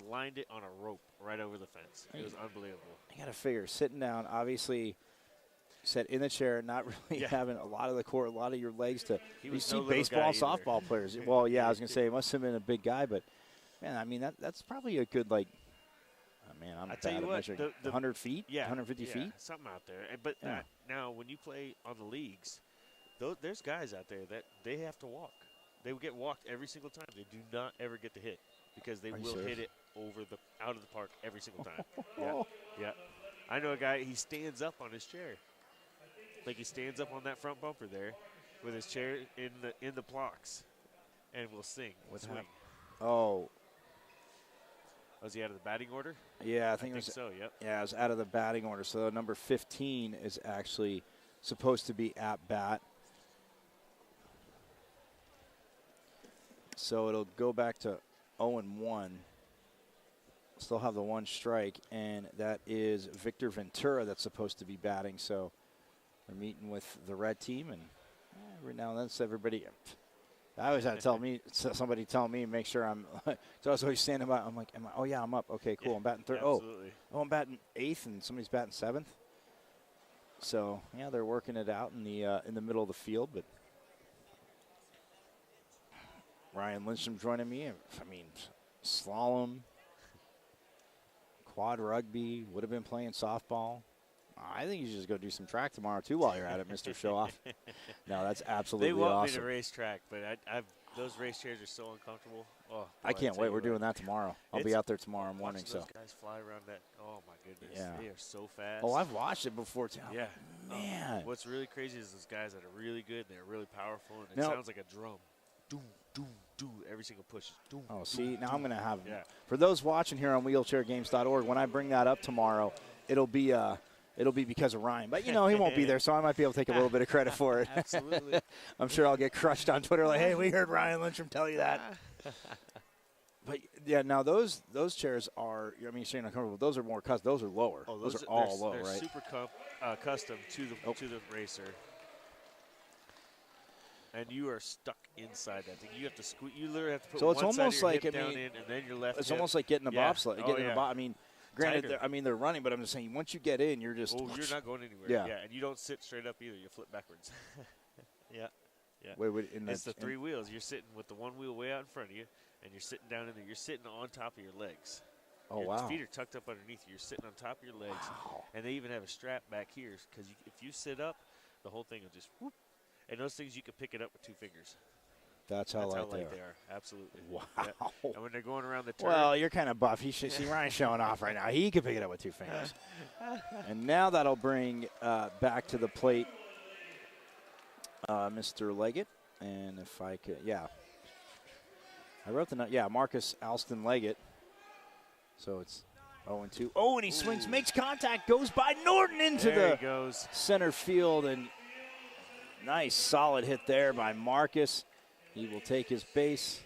Lined it on a rope right over the fence. It was unbelievable. I got to figure, sitting down, obviously, sat in the chair, not really having a lot of the core, a lot of your legs to. You see baseball, softball players. Well, yeah, I was going to say, he must have been a big guy, but, man, I mean, that's probably a good, like, man, I'm bad at measuring. 100 feet? 150 feet? Something out there. But now, when you play on the leagues, there's guys out there that they have to walk. They will get walked every single time. They do not ever get the hit because they will hit it out of the park every single time. Yeah. I know a guy, he stands up on his chair. Like he stands up on that front bumper there with his chair in the blocks and will swing. Oh. Was he out of the batting order? Yeah, I think so, yep. Yeah, it was out of the batting order. So number 15 is actually supposed to be at bat. So it'll go back to 0-1. Still have the 1 strike, and that is Victor Ventura that's supposed to be batting. So we're meeting with the red team, and every now and then it's everybody. I always have to somebody tell me, make sure I'm. So I was always standing by. I'm like, I'm up. Okay, cool. I'm batting 3rd. Oh, I'm batting 8th, and somebody's batting 7th. So yeah, they're working it out in the middle of the field, but. Ryan Lindstrom joining me. I mean, slalom, quad rugby, would have been playing softball. I think you should just go do some track tomorrow, too, while you're at it, Mr. Showoff. No, that's absolutely awesome. They want me to race track, but those race chairs are so uncomfortable. Oh, boy, I can't wait. We're doing that tomorrow. I'll be out there tomorrow morning. Those guys fly around that. Oh, my goodness. Yeah. They are so fast. Oh, I've watched it before, too. Yeah. Man. What's really crazy is those guys that are really good, and they're really powerful, and it sounds like a drum. Doom, doom, doom, every single push. Doom, see, now I'm going to have for those watching here on wheelchairgames.org, when I bring that up tomorrow, it'll be because of Ryan. But, he won't be there, so I might be able to take a little bit of credit for it. Absolutely. I'm sure I'll get crushed on Twitter like, hey, we heard Ryan Lindstrom tell you that. But, yeah, now those chairs are, I mean, you're saying uncomfortable. Those are more custom. Those are lower. Oh, those are all low, they're right? Super custom to the racer. And you are stuck inside that thing. You have to squeeze. You literally have to put one side of your hip down in, and then your left. It's almost like getting a bobsled. I mean, granted, they're running, but I'm just saying, once you get in, you're just. Oh, you're not going anywhere. Yeah, and you don't sit straight up either. You flip backwards. Yeah. Wait, it's the 3 wheels. You're sitting with the 1 wheel way out in front of you, and you're sitting down in there. You're sitting on top of your legs. Oh, your feet are tucked up underneath you. You're sitting on top of your legs, and they even have a strap back here because if you sit up, the whole thing will just whoop. And those things, you can pick it up with 2 fingers. That's how light they are. Absolutely. Wow. Yeah. And when they're going around the turn. Well, you're kind of buff. You should see Ryan showing off right now. He can pick it up with 2 fingers. And now that'll bring back to the plate Mr. Leggett. And if I could, I wrote the note. Yeah, Marcus Alston Leggett. So it's 0-2. Oh, and he swings, makes contact, goes by Norton into the center field. And nice, solid hit there by Marcus. He will take his base.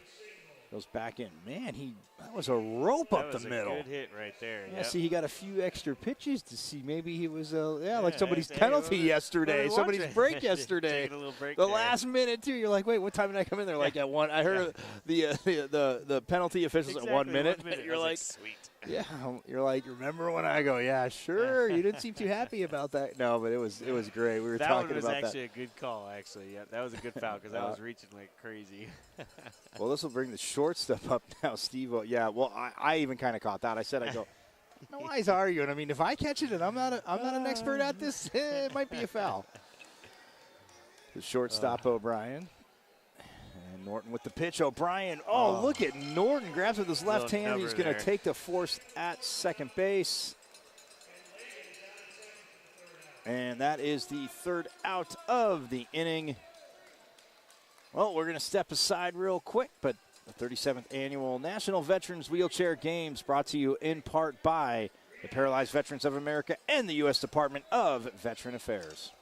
Goes back in. Man, that was a rope up the middle. That was a good hit right there. Yeah, see, he got a few extra pitches to see. Maybe he was, like somebody's penalty yesterday, somebody's break yesterday. A little break the last minute, too. You're like, wait, what time did I come in there? Like at 1. I heard the penalty officials at 1 minute. You're like, sweet. Yeah, you're like, remember when I go, yeah, sure. You didn't seem too happy about that. No, but it was great. We were talking about that. That was actually a good call, actually. Yeah, that was a good foul because I was reaching like crazy. Well, this will bring the shortstop up now, Steve. Yeah, well, I even kind of caught that. I go, no, why is arguing? I mean, if I catch it and I'm not an expert at this, it might be a foul. The shortstop, O'Brien. And Norton with the pitch. O'Brien. Oh, look at Norton. Grabs with his left hand. He's going to take the force at second base. And that is the third out of the inning. Well, we're going to step aside real quick, but the 37th Annual National Veterans Wheelchair Games brought to you in part by the Paralyzed Veterans of America and the U.S. Department of Veteran Affairs.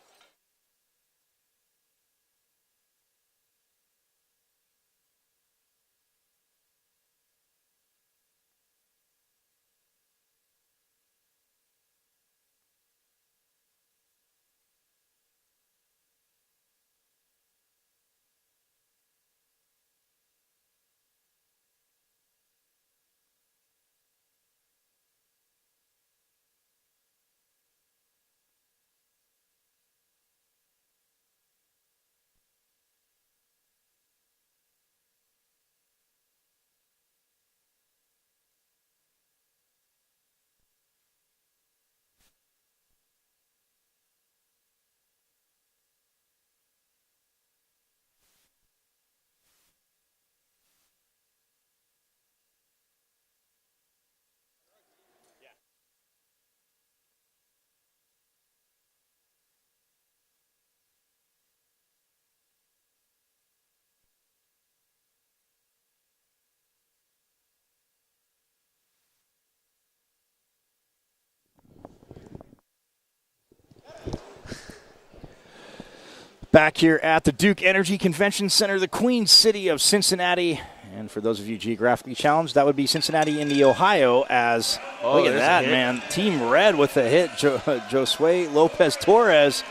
Back here at the Duke Energy Convention Center, the Queen City of Cincinnati. And for those of you geographically challenged, that would be Cincinnati in the Ohio as, look at that, man. Team Red with the hit. Josue Lopez-Torres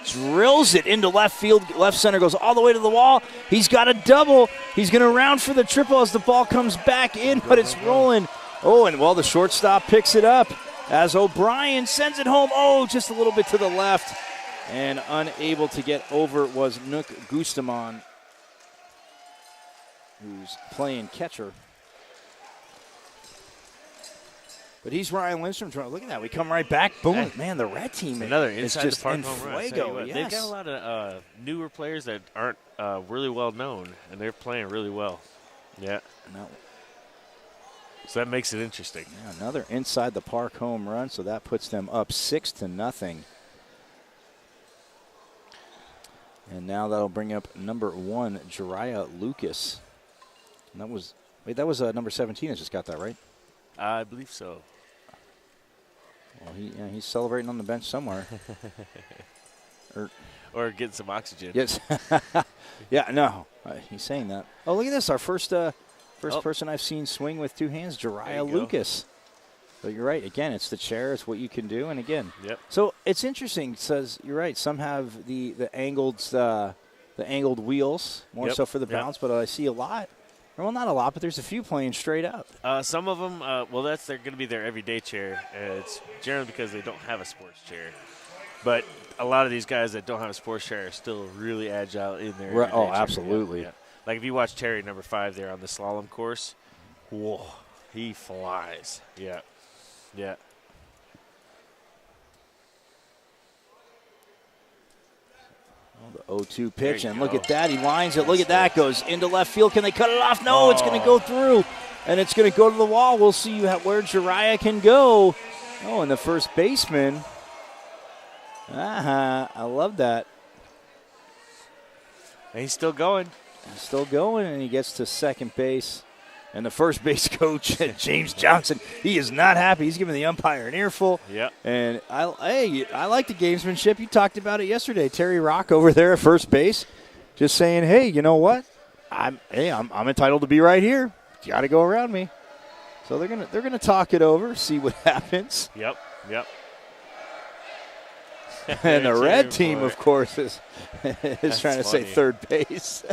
drills it into left field. Left center goes all the way to the wall. He's got a double. He's going to round for the triple as the ball comes back in, but it's rolling. Oh, and well, the shortstop picks it up as O'Brien sends it home. Oh, just a little bit to the left. And unable to get over was Nook Gustamon, who's playing catcher. But he's Ryan Lindstrom. Look at that. We come right back. Boom. Man, the red team is just in fuego. Yes. They've got a lot of newer players that aren't really well known, and they're playing really well. Yeah. No. So that makes it interesting. Yeah, another inside the park home run, so that puts them up 6-0. And now that'll bring up number 1, Jariah Lucas. And that was number 17 that just got that, right? I believe so. Well, he's celebrating on the bench somewhere. or getting some oxygen. Yes. Yeah, no. He's saying that. Oh, look at this. Our first person I've seen swing with two hands, Jariah Lucas. So you're right. Again, it's the chair. It's what you can do. And again, so it's interesting. It says you're right. Some have the angled wheels more so for the bounce, but I see a lot. Well, not a lot, but there's a few playing straight up. Some of them, they're going to be their everyday chair. It's generally because they don't have a sports chair. But a lot of these guys that don't have a sports chair are still really agile in their everyday chair. Absolutely. Yeah. Like if you watch Terry, number 5 there on the slalom course, whoa, he flies. Yeah. Yeah. Oh, the 0-2 pitch, and look at that. He lines it. Look at that. Goes into left field. Can they cut it off? No, it's going to go through, and it's going to go to the wall. We'll see where Jariah can go. Oh, and the first baseman. I love that. And he's still going. And he gets to second base. And the first base coach, James Johnson, he is not happy. He's giving the umpire an earful. Yeah. And I like the gamesmanship. You talked about it yesterday. Terry Rock over there at first base just saying, hey, you know what? I'm entitled to be right here. You got to go around me. So they're gonna talk it over, see what happens. Yep. And the red team, of course, is trying to say funny. third base.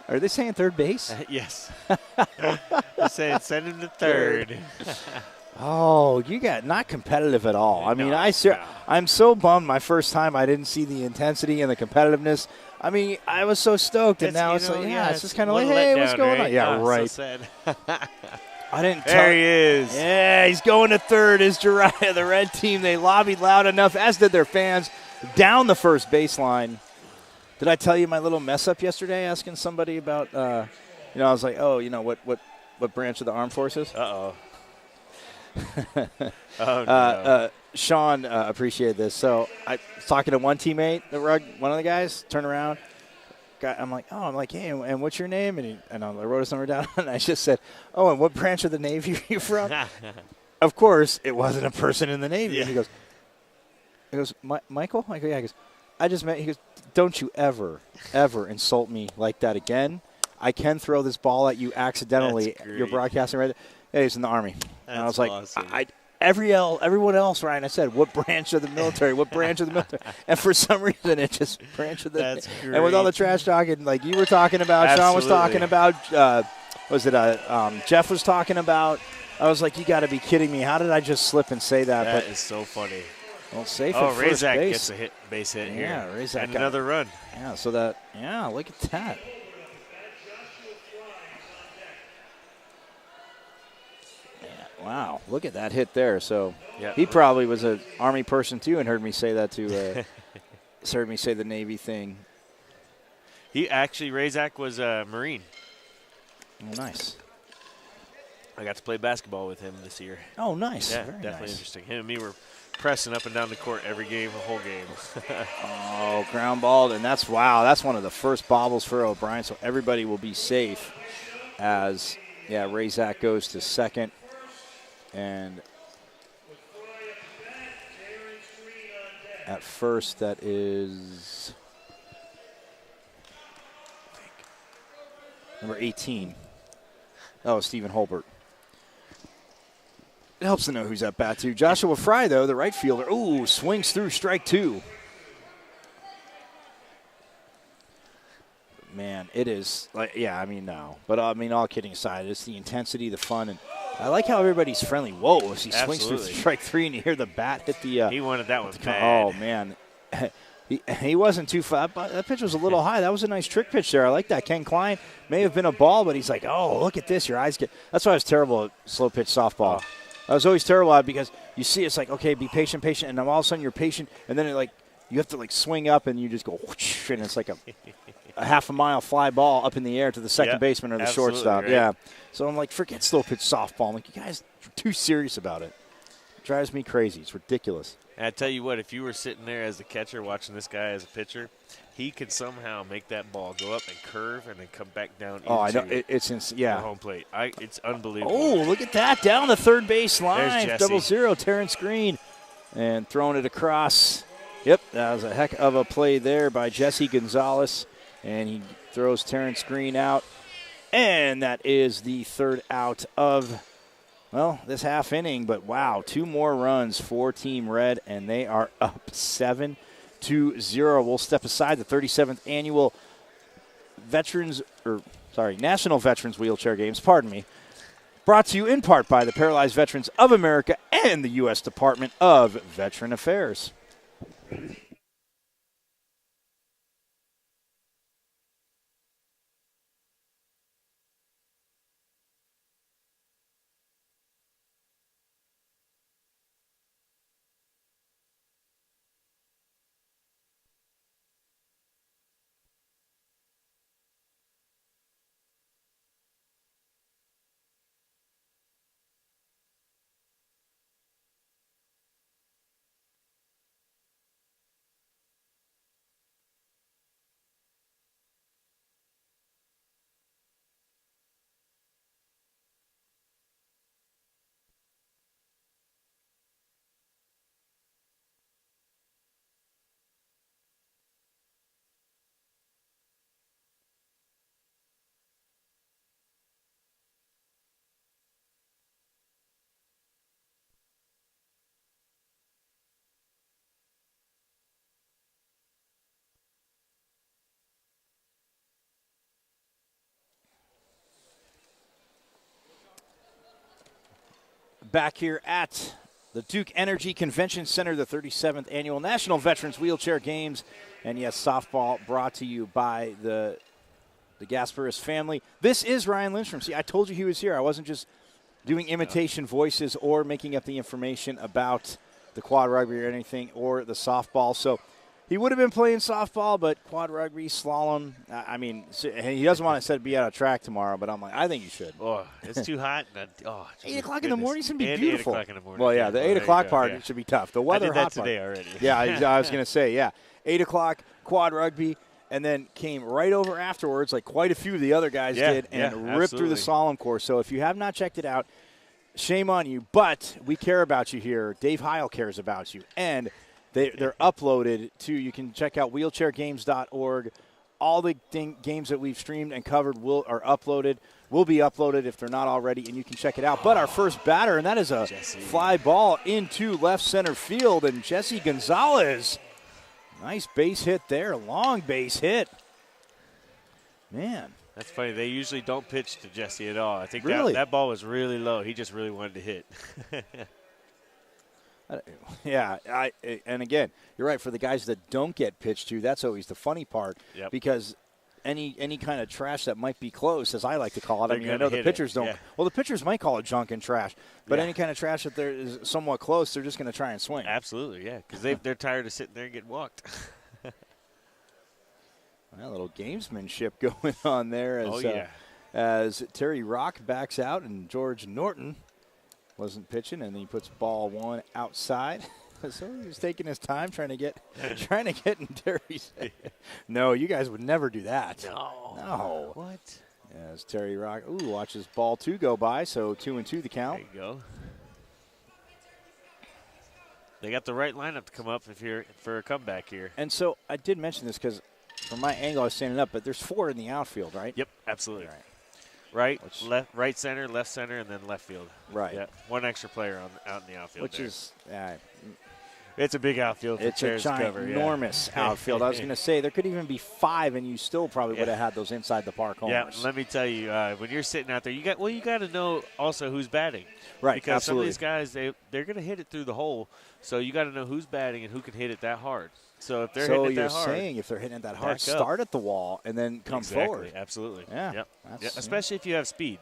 Are they saying third base? Yes. They're saying send him to third. Oh, you got not competitive at all. I mean, No. I'm so bummed. My first time, I didn't see the intensity and the competitiveness. I mean, I was so stoked, and now it's like, it's just kind of like, hey, what's going on? Yeah, right. So sad. I didn't tell. There he is. Yeah, he's going to third. Is Jiraiya, the red team? They lobbied loud enough, as did their fans, down the first baseline. Did I tell you my little mess up yesterday? Asking somebody about, I was like, what branch of the armed forces? Uh-oh. Oh, no. Sean appreciated this. So I was talking to one teammate, one of the guys, turn around. I'm like, hey, and what's your name? And I wrote his number down, and I just said, oh, and what branch of the Navy are you from? Of course, it wasn't a person in the Navy. Yeah. And he goes, Michael? I go, yeah. He goes, I just met. He goes, don't you ever insult me like that again. I can throw this ball at you accidentally. You're broadcasting right there. Hey, he's in the Army. And I was like, awesome. Everyone else, Ryan, I said, what branch of the military? What branch of the military? And for some reason, it just branch of the. That's great. And with all the trash talking, like you were talking about, Absolutely. Sean was talking about, Jeff was talking about. I was like, you got to be kidding me. How did I just slip and say that? That is so funny. Well, safe at first Razak base. gets a base hit here. Yeah, Razak and another run. Yeah, look at that. Wow, look at that hit there. So he probably was an Army person too and heard me say that to heard me say the Navy thing. He actually, Razak was a Marine. Oh, nice. I got to play basketball with him this year. Oh, nice. Yeah, very definitely nice. Interesting. Him and me were pressing up and down the court every game, the whole game. Oh, ground ball, and that's one of the first bobbles for O'Brien, so everybody will be safe as, Razak goes to second. And at first, that is number 18. Oh, Stephen Holbert. It helps to know who's at bat, too. Joshua Fry, though, the right fielder. Ooh, swings through strike two. Man, it is, no. But, all kidding aside, it's the intensity, the fun, and I like how everybody's friendly. Whoa, as he swings through strike three, and you hear the bat hit the he wanted that one bad. Oh, man. He wasn't too far. That pitch was a little high. That was a nice trick pitch there. I like that. Ken Klein may have been a ball, but he's like, oh, look at this. Your eyes get – that's why I was terrible at slow pitch softball. I was always terrible at it because you see it's like, okay, be patient, and then all of a sudden you're patient, and then you have to swing up and you just go whoosh, and it's like a half a mile fly ball up in the air to the second baseman or the shortstop. Right. Yeah. So I'm like, forget slow pitch softball. I'm like, you guys are too serious about it. It drives me crazy. It's ridiculous. And I tell you what, if you were sitting there as the catcher watching this guy as a pitcher, he could somehow make that ball go up and curve and then come back down into I know. It's the home plate. It's unbelievable. Oh, look at that. Down the third base line. There's Jesse. 0-0, Terrence Green. And throwing it across. Yep, that was a heck of a play there by Jesse Gonzalez. And he throws Terrence Green out. And that is the third out of, this half inning. But, wow, 2 more runs for Team Red, and they are up 7-0. We'll step aside. The 37th annual National Veterans Wheelchair Games, brought to you in part by the Paralyzed Veterans of America and the U.S. Department of Veteran Affairs. back here at the Duke Energy Convention Center, the 37th Annual National Veterans Wheelchair Games. And, yes, softball brought to you by the Gasparis family. This is Ryan Lindstrom. See, I told you he was here. I wasn't just doing imitation voices or making up the information about the quad rugby or anything or the softball. So he would have been playing softball, but quad rugby, slalom. I mean, he doesn't want to be out of track tomorrow, but I'm like, I think you should. Oh, it's too hot. 8 o'clock in the morning is going to be 8 beautiful. o'clock in the morning. Well, yeah, the 8 o'clock part should be tough. The weather I did that hot today part. already. Yeah, I was going to say, 8 o'clock, quad rugby, and then came right over afterwards, like quite a few of the other guys did, and ripped through the slalom course. So if you have not checked it out, shame on you, but we care about you here. Dave Heil cares about you, and they're uploaded to, you can check out wheelchairgames.org. All the games that we've streamed and covered will be uploaded if they're not already, and you can check it out. But our first batter, and that is a fly ball into left center field, and Jesse Gonzalez, nice base hit there, long base hit. Man. That's funny. They usually don't pitch to Jesse at all. I think that ball was really low. He just really wanted to hit. Yeah, and again, you're right. For the guys that don't get pitched to, that's always the funny part. Yep. Because any kind of trash that might be close, as I like to call it. I mean, I know the pitchers don't. Yeah. Well, the pitchers might call it junk and trash, but any kind of trash that is somewhat close, they're just going to try and swing. Absolutely, yeah, because they're tired of sitting there and getting walked. A little gamesmanship going on there as Terry Rock backs out and George Norton wasn't pitching, and he puts ball one outside. So he was taking his time trying to get in Terry's. No, you guys would never do that. No. What? As Terry Rock watches ball two go by, so 2-2 the count. There you go. They got the right lineup to come up for a comeback here. And so I did mention this because from my angle I was standing up, but there's 4 in the outfield, right? Yep, absolutely. Right, left, right center, left center, and then left field. Right. Yeah, one extra player out in the outfield. Which is it's a big outfield. It's a ginormous outfield. I was going to say there could even be 5, and you still probably would have had those inside the park homers. Yeah, let me tell you, when you're sitting out there, you got to know also who's batting. Right, because absolutely. Some of these guys they're going to hit it through the hole, so you got to know who's batting and who can hit it that hard. So if they're hitting it that hard, so you're saying if they're hitting it that hard, start at the wall and then come forward. Absolutely. Yeah. Yep. Especially if you have speed.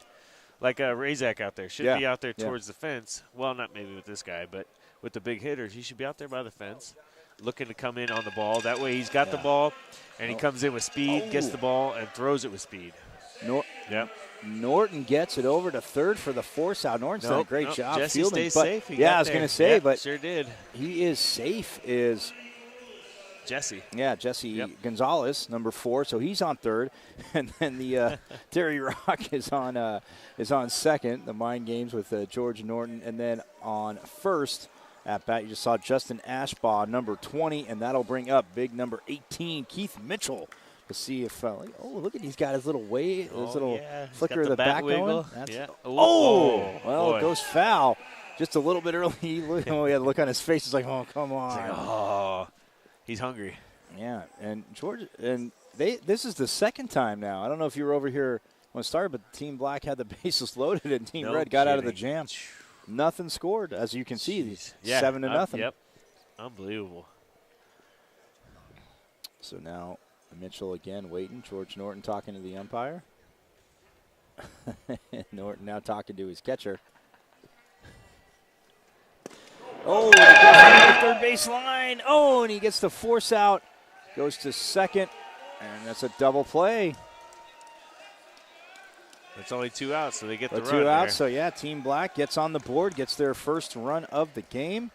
Like Razak out there should be out there towards the fence. Well, not maybe with this guy, but with the big hitters, he should be out there by the fence looking to come in on the ball. That way he's got the ball, and he comes in with speed, gets the ball, and throws it with speed. Norton gets it over to third for the force out. Norton's done a great job Jesse fielding. Stays safe. I was going to say, but sure did. He is safe. Is Jesse. Yeah, Jesse Gonzalez, number 4, so he's on third, and then the Terry Rock is on second. The mind games with George Norton, and then on first at bat you just saw Justin Ashbaugh, number 20, and that'll bring up big number 18, Keith Mitchell, to see if look at he's got his little flicker of the back wiggle. Going. It goes foul. Just a little bit early. He had a look on his face. It's like, oh, come on. He's hungry. Yeah, and George, and this is the second time now. I don't know if you were over here when it started, but Team Black had the bases loaded, and Team Red got out of the jam. Nothing scored, as you can see. 7-0. Yep, unbelievable. So now Mitchell again waiting. George Norton talking to the umpire. Norton now talking to his catcher. He goes to the third base line. And he gets the force out. Goes to second, and that's a double play. It's only 2 outs, so they get the run. 2 outs, so Team Black gets on the board, gets their first run of the game.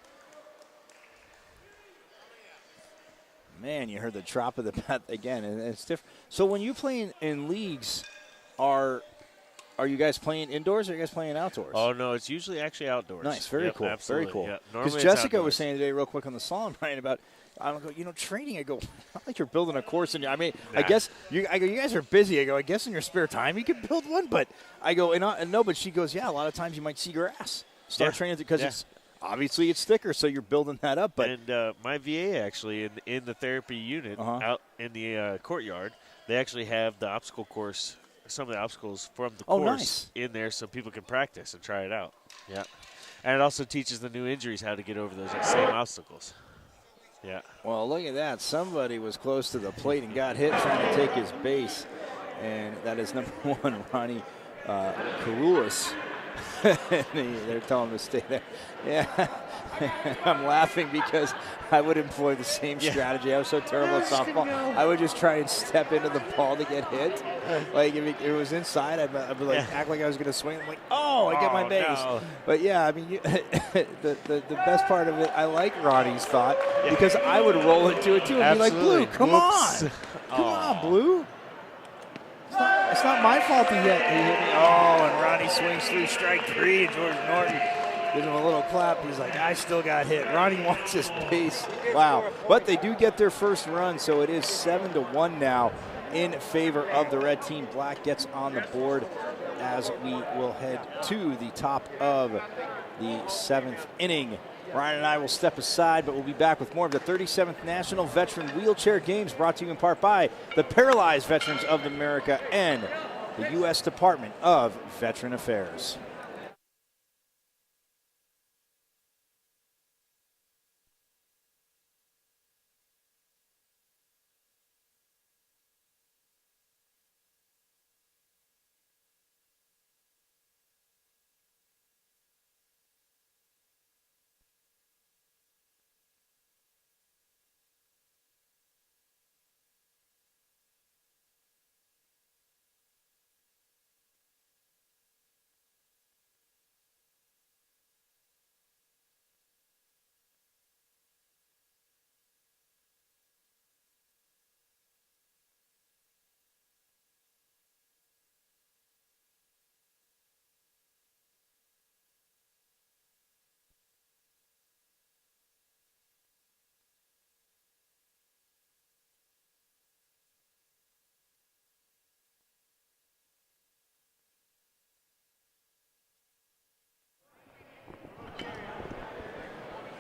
Man, you heard the drop of the bat again, and it's different. So when you play in leagues, are you guys playing indoors or are you guys playing outdoors? Oh, no, it's usually actually outdoors. Nice, very cool. Absolutely. Very cool. Yep. Because Jessica was saying today real quick on the slalom, Ryan, about, training. I go, not like you're building a course. I guess you guys are busy. I go, I guess in your spare time you could build one. But I go, no, but she goes, a lot of times you might see grass. Start training because it's obviously it's thicker, so you're building that up. But and my VA actually in the therapy unit out in the courtyard, they actually have the obstacle course some of the obstacles from the course in there so people can practice and try it out. Yeah. And it also teaches the new injuries how to get over those same obstacles. Yeah. Well, look at that. Somebody was close to the plate and got hit trying to take his base. And that is number 1, Ronnie Karoulis. They're telling him to stay there. Yeah. I'm laughing because I would employ the same strategy. I was so terrible at softball. I would just try and step into the ball to get hit. Like if it was inside, I'd be like act like I was going to swing. I'm like, I get my base. No. But yeah, I mean, the best part of it, I like Ronnie's thought because I would roll into it too and be like, Blue, come on, come on, Blue. It's not my fault he hit me. Oh, and Ronnie swings through strike 3, and George Norton gives him a little clap. He's like, I still got hit. Ronnie wants his base. Wow. But they do get their first run, so it is 7-1 now in favor of the red team. Black gets on the board as we will head to the top of the 7th inning. Ryan and I will step aside, but we'll be back with more of the 37th National Veteran Wheelchair Games, brought to you in part by the Paralyzed Veterans of America and the U.S. Department of Veteran Affairs.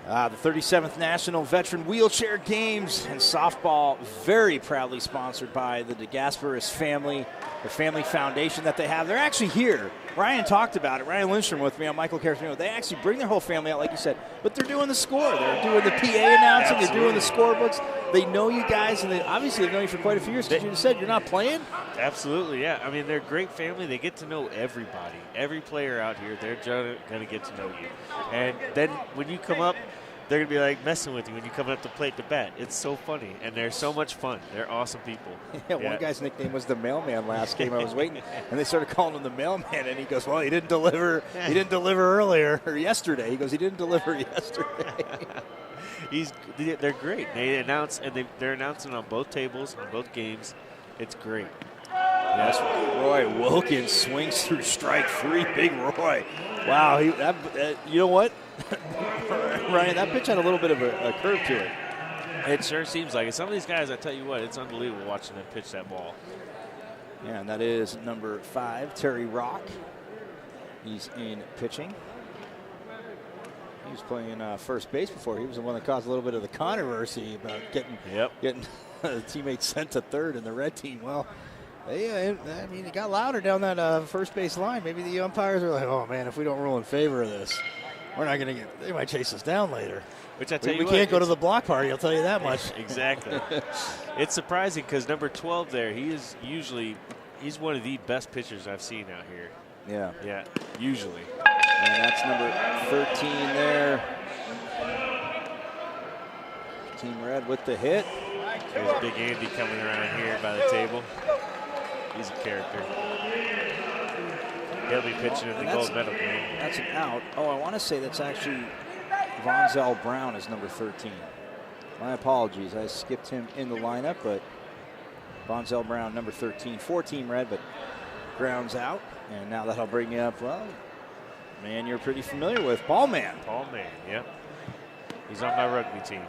The 37th National Veteran Wheelchair Games and softball, very proudly sponsored by the DeGasperis family, the family foundation that they have. They're actually here. Ryan talked about it. Ryan Lindstrom with me on Michael Carafino. They actually bring their whole family out, like you said, but they're doing the score. They're doing the PA announcing. Absolutely. They're doing the scorebooks. They know you guys, and they obviously have known you for quite a few years because you just said you're not playing. Absolutely, yeah. I mean, they're a great family. They get to know everybody. Every player out here, they're going to get to know you. And then when you come up, they're going to be like messing with you when you come up to plate to bat. It's so funny, and they're so much fun. They're awesome people. One guy's nickname was the mailman last game. I was waiting, and they started calling him the mailman, and he goes, well, he didn't deliver. He didn't deliver earlier or yesterday. He goes, he didn't deliver yesterday. They're great. They announce, and they're announcing on both tables, on both games. It's great. Yes, Roy Wilkins swings through strike 3. Big Roy. Wow, you know what? Ryan, that pitch had a little bit of a curve to it. It sure seems like it. Some of these guys, I tell you what, it's unbelievable watching them pitch that ball. Yeah, and that is number 5, Terry Rock. He's in pitching. He was playing first base before. He was the one that caused a little bit of the controversy about getting teammates sent to third in the red team. Well, it got louder down that first base line. Maybe the umpires are like, oh, man, if we don't rule in favor of this, we're not going to get – they might chase us down later. Which I tell you we can't go to the block party, I'll tell you that much. Exactly. It's surprising because number 12 there, he's one of the best pitchers I've seen out here. Yeah. Yeah, usually. And that's number 13 there. Team Red with the hit. There's Big Andy coming around here by the table. He's a character. He'll be pitching in the gold medal game. That's an out. Oh, I want to say that's actually Vonzel Brown is number 13. My apologies. I skipped him in the lineup, but Vonzel Brown, number 13. 4-team Red, but grounds out. And now that'll bring you up, well, man you're pretty familiar with, Paul Mann. Paul Mann, yep. He's on my rugby team.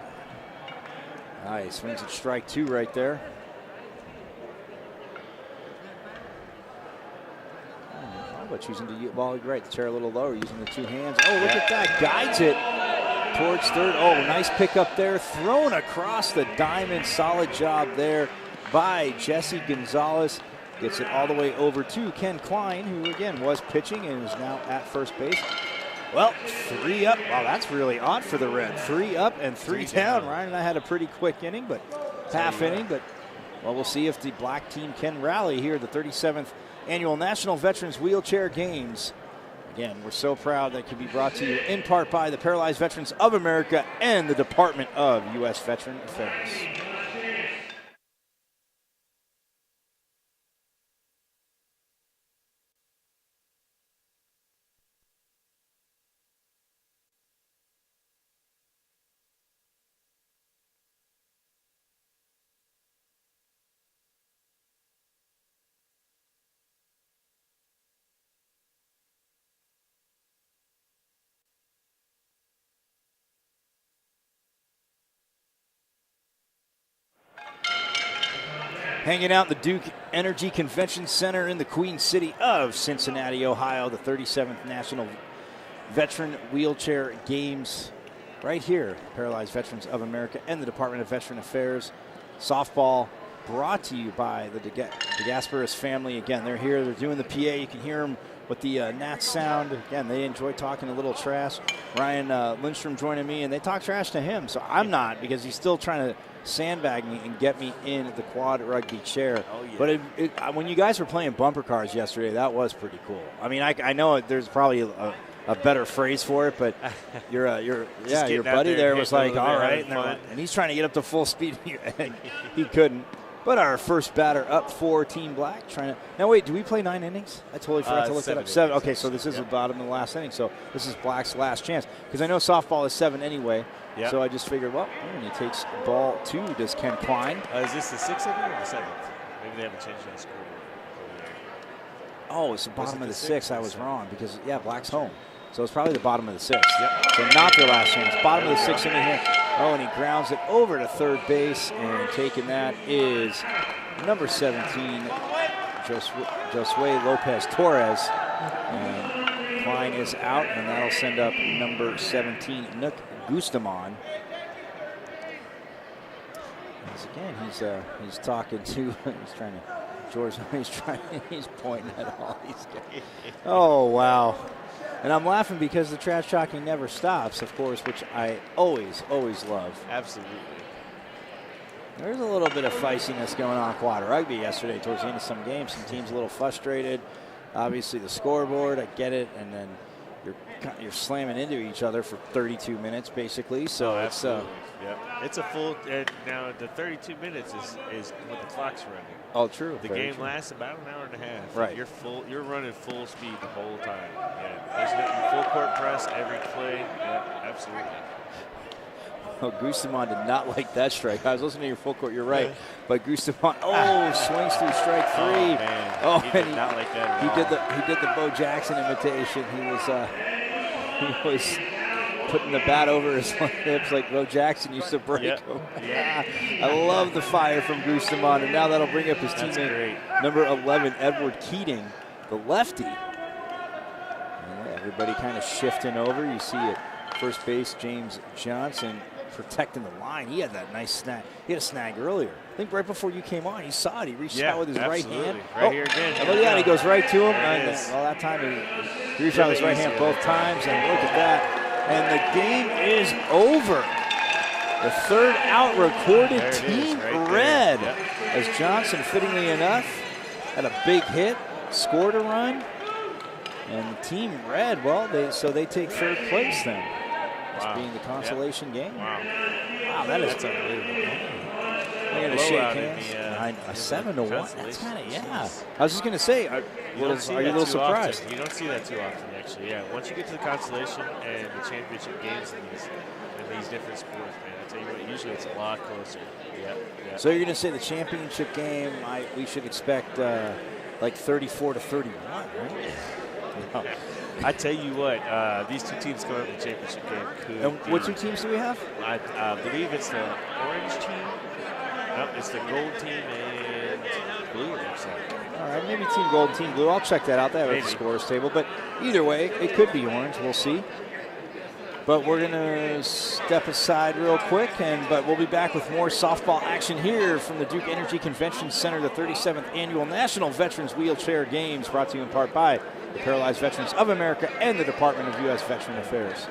Nice. Swings at strike 2 right there. But choosing to use ball right, the chair a little lower, using the 2 hands. Oh, look at that. Guides it towards third. Oh, nice pickup there. Thrown across the diamond. Solid job there by Jesse Gonzalez. Gets it all the way over to Ken Klein, who again was pitching and is now at first base. Well, 3 up. Wow, that's really odd for the Red. 3 up and 3 down. Ryan and I had a pretty quick inning, but half inning. But well, we'll see if the black team can rally here at the 37th Annual National Veterans Wheelchair Games. Again, we're so proud that it can be brought to you in part by the Paralyzed Veterans of America and the Department of U.S. Veteran Affairs. Hanging out in the Duke Energy Convention Center in the Queen City of Cincinnati, Ohio, the 37th National Veteran Wheelchair Games right here. Paralyzed Veterans of America and the Department of Veteran Affairs. Softball brought to you by the DeGasperis family. Again, they're here. They're doing the PA. You can hear them with the Nats sound. Again, they enjoy talking a little trash. Ryan Lindstrom joining me, and they talk trash to him. So I'm not, because he's still trying to sandbag me and get me in the quad rugby chair. Oh, yeah. But when you guys were playing bumper cars yesterday, that was pretty cool. I mean, I know there's probably a better phrase for it, but your buddy there was like, all right, and he's trying to get up to full speed, and he couldn't. But our first batter up for Team Black. Now wait, do we play 9 innings? I totally forgot to look that up. 7. Okay, so this is the bottom of the last inning. So this is Black's last chance, because I know softball is 7 anyway. Yep. So I just figured, well, when he takes ball 2, does Ken Klein. Is this the 6th inning or the 7th? Maybe they haven't changed the scoreboard. Oh, it's the bottom of the 6th. I was wrong, because Black's home. So it's probably the bottom of the 6th. Yep. So not their last chance. Bottom of the 6th inning here. Oh, and he grounds it over to third base, and taking that is number 17, Josue Lopez Torres. And Klein is out, and that'll send up number 17, Nook Gustamon. Again, he's talking to, he's pointing at all these guys. Oh, wow. And I'm laughing because the trash talking never stops, of course, which I always love. Absolutely. There's a little bit of feistiness going on in quad rugby yesterday towards the end of some games. Some teams a little frustrated. Obviously, the scoreboard, I get it, and then you're slamming into each other for 32 minutes, basically. So it's it's a full. Now the 32 minutes is when the clock's running. Oh, true. The game lasts about an hour and a half. Right. You're running full speed the whole time. Yeah. There's no full court press every play. Yeah, absolutely. Oh, Gustamon did not like that strike. I was listening to your full court. You're right, but Gustamon, swings through strike 3. Oh, man. He did not like that at all. He did the Bo Jackson imitation. He was putting the bat over his hips like Bo Jackson used to break him. Yeah. I love the fire from Gustamon, and now that'll bring up his teammate, number 11, Edward Keating, the lefty. And everybody kind of shifting over. You see it. First base, James Johnson protecting the line. He had that nice snag. He had a snag earlier. I think right before you came on, he saw it. He reached out with his right hand. Right here again. And look at that. He goes right to him. And well, that time he reached out with his right hand both times. And look at that. And the game is over. The third out recorded, Team Red. As Johnson, fittingly enough, had a big hit, scored a run. And Team Red, well, they take third place then. Wow. Being the consolation game. Wow, that's unbelievable. I'm going to shake hands. A 7-1. That's kind of, I was just going to say, are you a little surprised? You don't see that too often, actually. Yeah, once you get to the consolation and the championship games in these different sports, man, I tell you what, usually it's a lot closer. Yeah. So you're going to say the championship game, we should expect like 34-31, right? No. I tell you what, these two teams going to the championship game could. And what 2 teams do we have? I believe it's the orange team. Nope, it's the gold team and blue. All right, maybe Team Gold, Team Blue. I'll check that out. They have the scores table, but either way, it could be orange. We'll see. But we're going to step aside real quick, but we'll be back with more softball action here from the Duke Energy Convention Center, the 37th Annual National Veterans Wheelchair Games, brought to you in part by the Paralyzed Veterans of America and the Department of U.S. Veteran Affairs.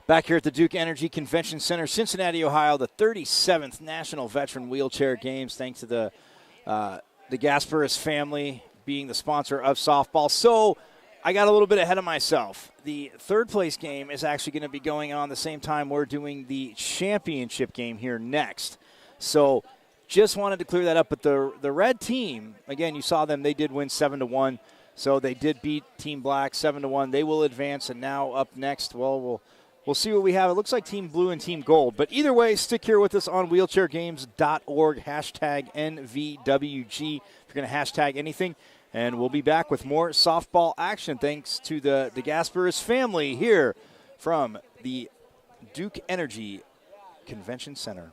Back here at the Duke Energy Convention Center, Cincinnati, Ohio, the 37th National Veteran Wheelchair Games, thanks to the Gasparis family being the sponsor of softball. So I got a little bit ahead of myself. The third place game is actually going to be going on the same time we're doing the championship game here next. So just wanted to clear that up. But the red team, again, you saw them, they did win 7-1. So they did beat Team Black 7-1. They will advance, and now up next, well, we'll see what we have. It looks like Team Blue and Team Gold. But either way, stick here with us on wheelchairgames.org, hashtag NVWG. If you're going to hashtag anything. And we'll be back with more softball action thanks to the Gasparis family here from the Duke Energy Convention Center.